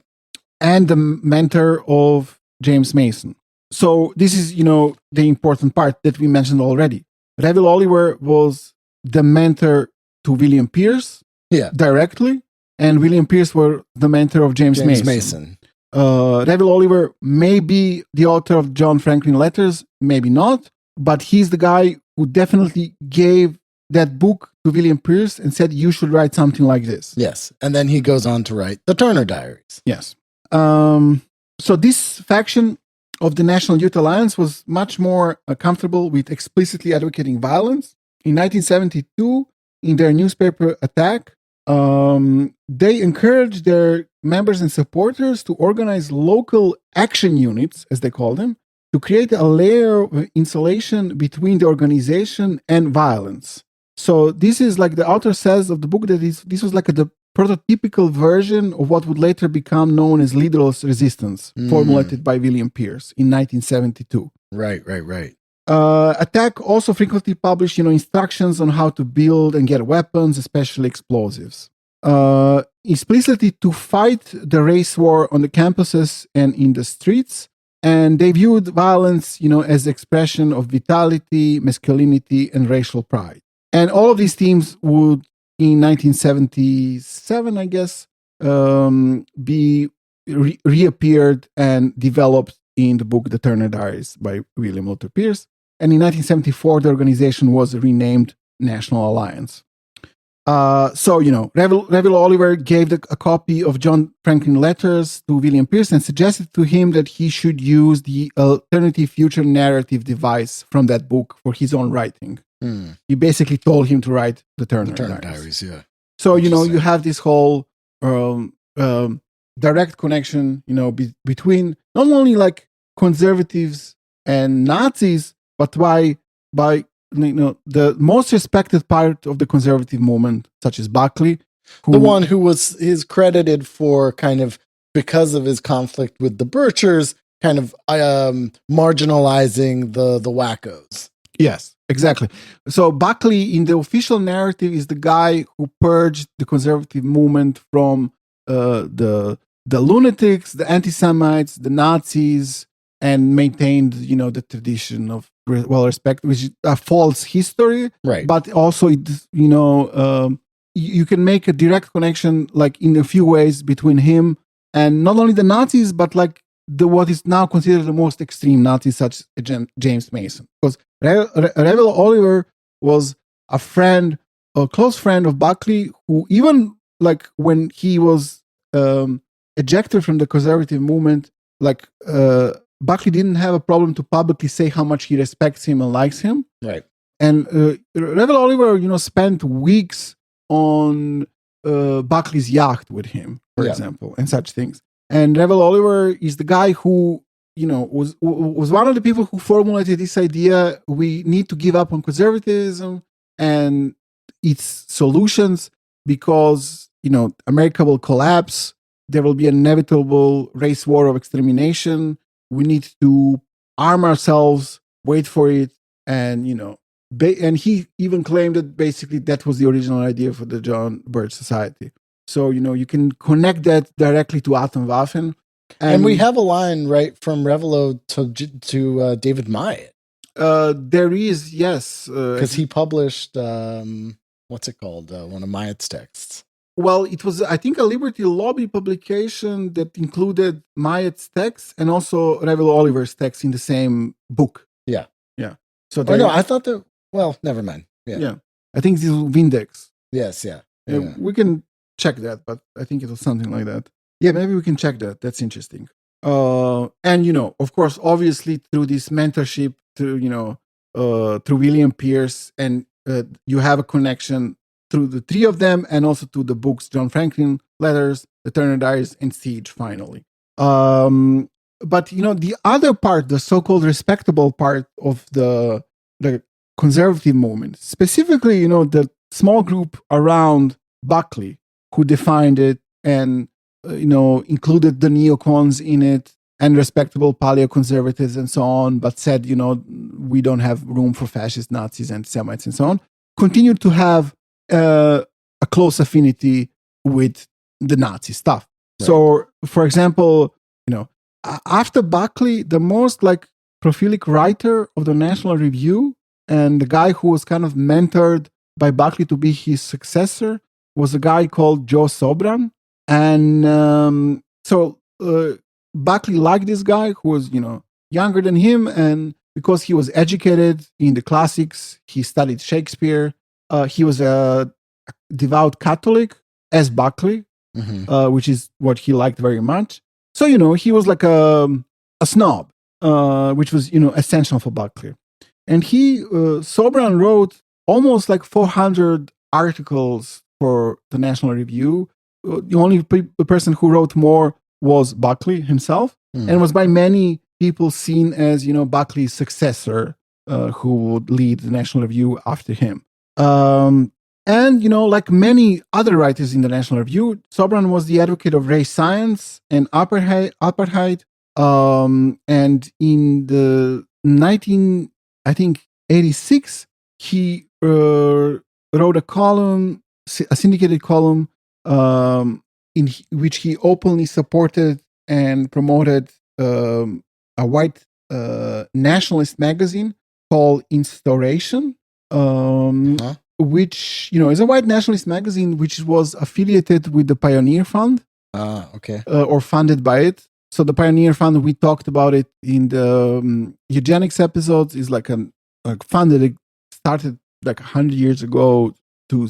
And the mentor of James Mason. So this is, the important part that we mentioned already. Revilo Oliver was the mentor to William Pierce directly, and William Pierce were the mentor of James Mason. Revilo Oliver may be the author of John Franklin Letters, maybe not, but he's the guy who definitely gave that book to William Pierce and said, you should write something like this. Yes. And then he goes on to write the Turner Diaries. Yes. So this faction of the National Youth Alliance was much more comfortable with explicitly advocating violence. In 1972, in their newspaper Attack, they encouraged their members and supporters to organize local action units, as they call them, to create a layer of insulation between the organization and violence. So this is like the author says of the book that this was like the prototypical version of what would later become known as leaderless resistance, formulated by William Pierce in 1972. Right. Attack also frequently published, instructions on how to build and get weapons, especially explosives. Explicitly to fight the race war on the campuses and in the streets. And they viewed violence, as expression of vitality, masculinity, and racial pride. And all of these themes would, in 1977, I guess, be reappeared and developed in the book The Turner Diaries by William Luther Pierce. And in 1974, the organization was renamed National Alliance. Revilo Oliver gave a copy of John Franklin Letters to William Pierce and suggested to him that he should use the alternative future narrative device from that book for his own writing. He basically told him to write the Turner Diaries. Yeah. So, you have this whole direct connection, between not only like conservatives and Nazis, but by the most respected part of the conservative movement, such as Buckley. The one who is credited for kind of, because of his conflict with the Birchers, kind of marginalizing the wackos. Yes, exactly. So Buckley, in the official narrative, is the guy who purged the conservative movement from the lunatics, the anti-Semites, the Nazis, and maintained, the tradition of well-respect, which is a false history. Right. But also, you can make a direct connection, like in a few ways, between him and not only the Nazis, but like what is now considered the most extreme Nazis, such as James Mason. Because Revilo Oliver was a close friend of Buckley, who even like when he was ejected from the conservative movement, Buckley didn't have a problem to publicly say how much he respects him and likes him. Right. And Revilo Oliver, spent weeks on Buckley's yacht with him, for example, and such things. And Revilo Oliver is the guy who, was one of the people who formulated this idea: we need to give up on conservatism and its solutions because, America will collapse. There will be an inevitable race war of extermination. We need to arm ourselves, wait for it, and, and he even claimed that basically that was the original idea for the John Birch Society. So, you can connect that directly to Atomwaffen. And we have a line right from Revilo to David Myatt. There is, yes. Because he published, what's it called? One of Myatt's texts. Well, it was, I think, a Liberty Lobby publication that included Myatt's text and also Revilo Oliver's text in the same book. Yeah. Yeah. So no, I thought that, well, never mind. Yeah. I think this is Vindex. Yes, yeah. We can check that, but I think it was something like that. Yeah, maybe we can check that. That's interesting. And, of course, obviously through this mentorship, through William Pierce, and you have a connection through the three of them and also to the books, John Franklin Letters, The Turner Diaries, and Siege, finally. But, the other part, the so-called respectable part of the conservative movement, specifically, the small group around Buckley who defined it and, included the neocons in it and respectable paleoconservatives and so on, but said, we don't have room for fascist Nazis, anti-Semites, and so on, continued to have a close affinity with the Nazi stuff. Right. So, for example, after Buckley, the most prolific writer of the National Review and the guy who was kind of mentored by Buckley to be his successor was a guy called Joe Sobran. And so Buckley liked this guy who was, younger than him. And because he was educated in the classics, he studied Shakespeare. He was a devout Catholic, as Buckley, which is what he liked very much. So, he was like a snob, which was, essential for Buckley. And Sobran wrote almost 400 articles for the National Review. The only person who wrote more was Buckley himself, and was by many people seen as, Buckley's successor, who would lead the National Review after him. And, like many other writers in the National Review, Sobran was the advocate of race science and apartheid. And in the 1986, he wrote a syndicated column, in which he openly supported and promoted a white nationalist magazine called Instauration, which, is a white nationalist magazine which was affiliated with the Pioneer Fund. Okay. Or funded by it. So the Pioneer Fund, we talked about it in the eugenics episodes, is a fund that started 100 years ago to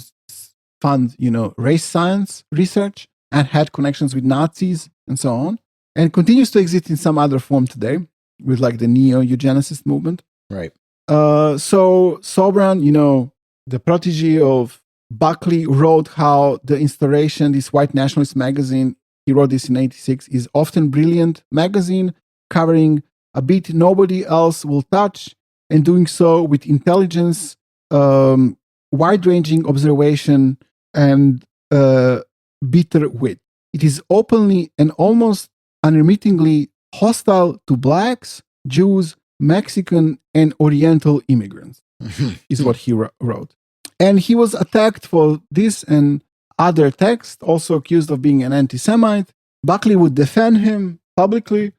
fund, race science research and had connections with Nazis and so on, and continues to exist in some other form today with the neo-eugenicist movement. Right. So Sobran, the protege of Buckley, wrote how the Instauration, this white nationalist magazine, he wrote this in 86, is often brilliant magazine covering a bit nobody else will touch, and doing so with intelligence, wide-ranging observation, and bitter wit. It is openly and almost unremittingly hostile to blacks, Jews, Mexican, and Oriental immigrants, is what he wrote. And he was attacked for this and other texts, also accused of being an anti-Semite. Buckley would defend him publicly,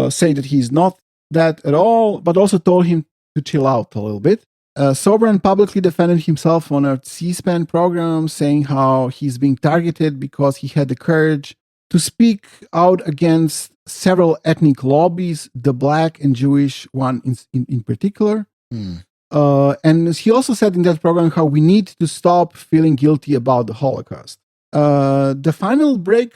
say that he's not that at all, but also told him to chill out a little bit. Sobran publicly defended himself on a C-SPAN program, saying how he's being targeted because he had the courage to speak out against several ethnic lobbies, the black and Jewish one in particular. And he also said in that program how we need to stop feeling guilty about the Holocaust. The final break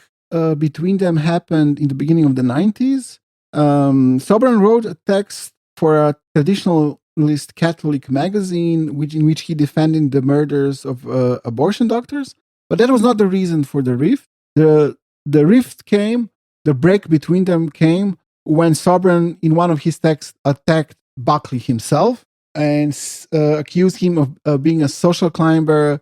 between them happened in the beginning of the 90s. Sobran wrote a text for a traditional nationalist Catholic magazine, in which he defended the murders of abortion doctors. But that was not the reason for the rift. The rift came, the break between them came when Sobran, in one of his texts, attacked Buckley himself and accused him of being a social climber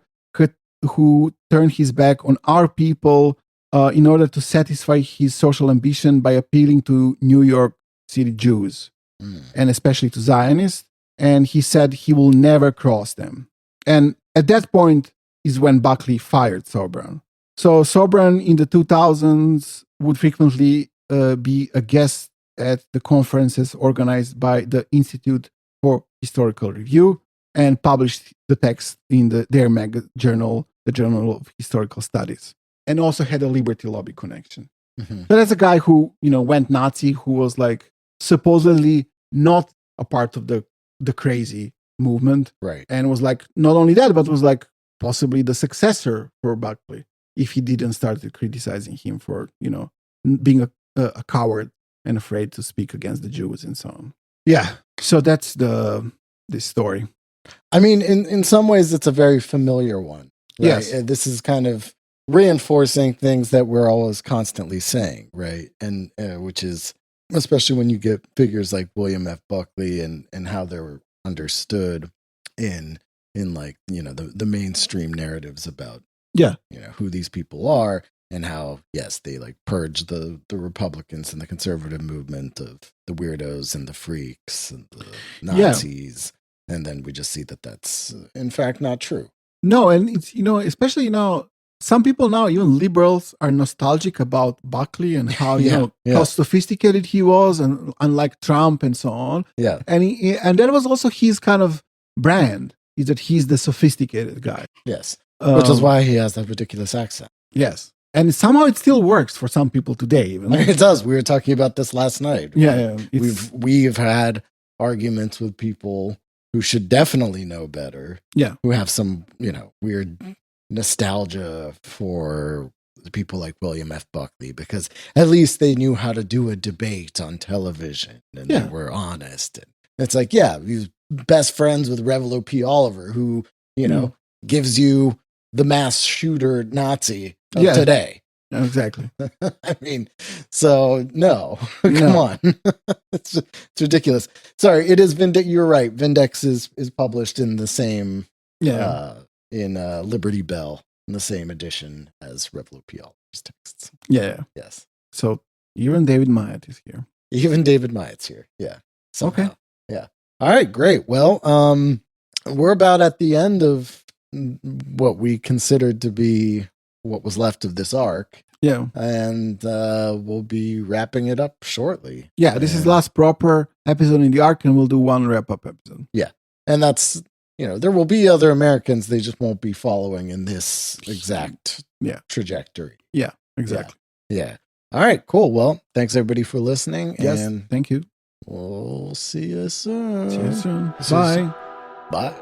who turned his back on our people in order to satisfy his social ambition by appealing to New York City Jews, and especially to Zionists. And he said he will never cross them. And at that point is when Buckley fired Sobran. So Sobran in the 2000s would frequently be a guest at the conferences organized by the Institute for Historical Review and published the text in their journal, the Journal of Historical Studies, and also had a Liberty Lobby connection. So that's a guy who, went Nazi, who was like supposedly not a part of the crazy movement. Right. And was like, not only that, but was like possibly the successor for Buckley if he didn't start criticizing him for, being a coward and afraid to speak against the Jews and so on. Yeah. So that's this story. I mean, in some ways, it's a very familiar one. Right? Yes. This is kind of reinforcing things that we're always constantly saying, right? And which is, especially when you get figures like William F. Buckley and how they were understood in like, the mainstream narratives about, who these people are and how, yes, they like purge the Republicans and the conservative movement of the weirdos and the freaks and the Nazis. Yeah. And then we just see that that's, in fact, not true. No, and it's, especially now, some people now, even liberals, are nostalgic about Buckley and how, how sophisticated he was, and unlike Trump and so on. Yeah. And that was also his kind of brand, is that he's the sophisticated guy. Yes. Which is why he has that ridiculous accent. Yes. And somehow it still works for some people today. Even. It does. We were talking about this last night. Yeah. We've had arguments with people who should definitely know better. Yeah. Who have some, weird nostalgia for the people like William F. Buckley, because at least they knew how to do a debate on television and they were honest. And it's like, he's best friends with Revilo Oliver, who, gives you the mass shooter Nazi of today. Exactly. I mean, so no, come on. It's ridiculous. Sorry, it is you're right. Vindex is published in the same, in Liberty Bell, in the same edition as Revilo Oliver's texts. Yeah. Yes. So even David Myatt is here. Even David Myatt's here. Yeah. Somehow. Okay. Yeah. All right, great. Well, we're about at the end of what we considered to be what was left of this arc. Yeah. And we'll be wrapping it up shortly. Yeah, this is the last proper episode in the arc, and we'll do one wrap-up episode. Yeah. And that's, there will be other Americans, they just won't be following in this exact trajectory. Yeah, exactly. Yeah. All right, cool. Well, thanks everybody for listening. Yes, and thank you. We'll see you soon. See you soon. Bye. Bye.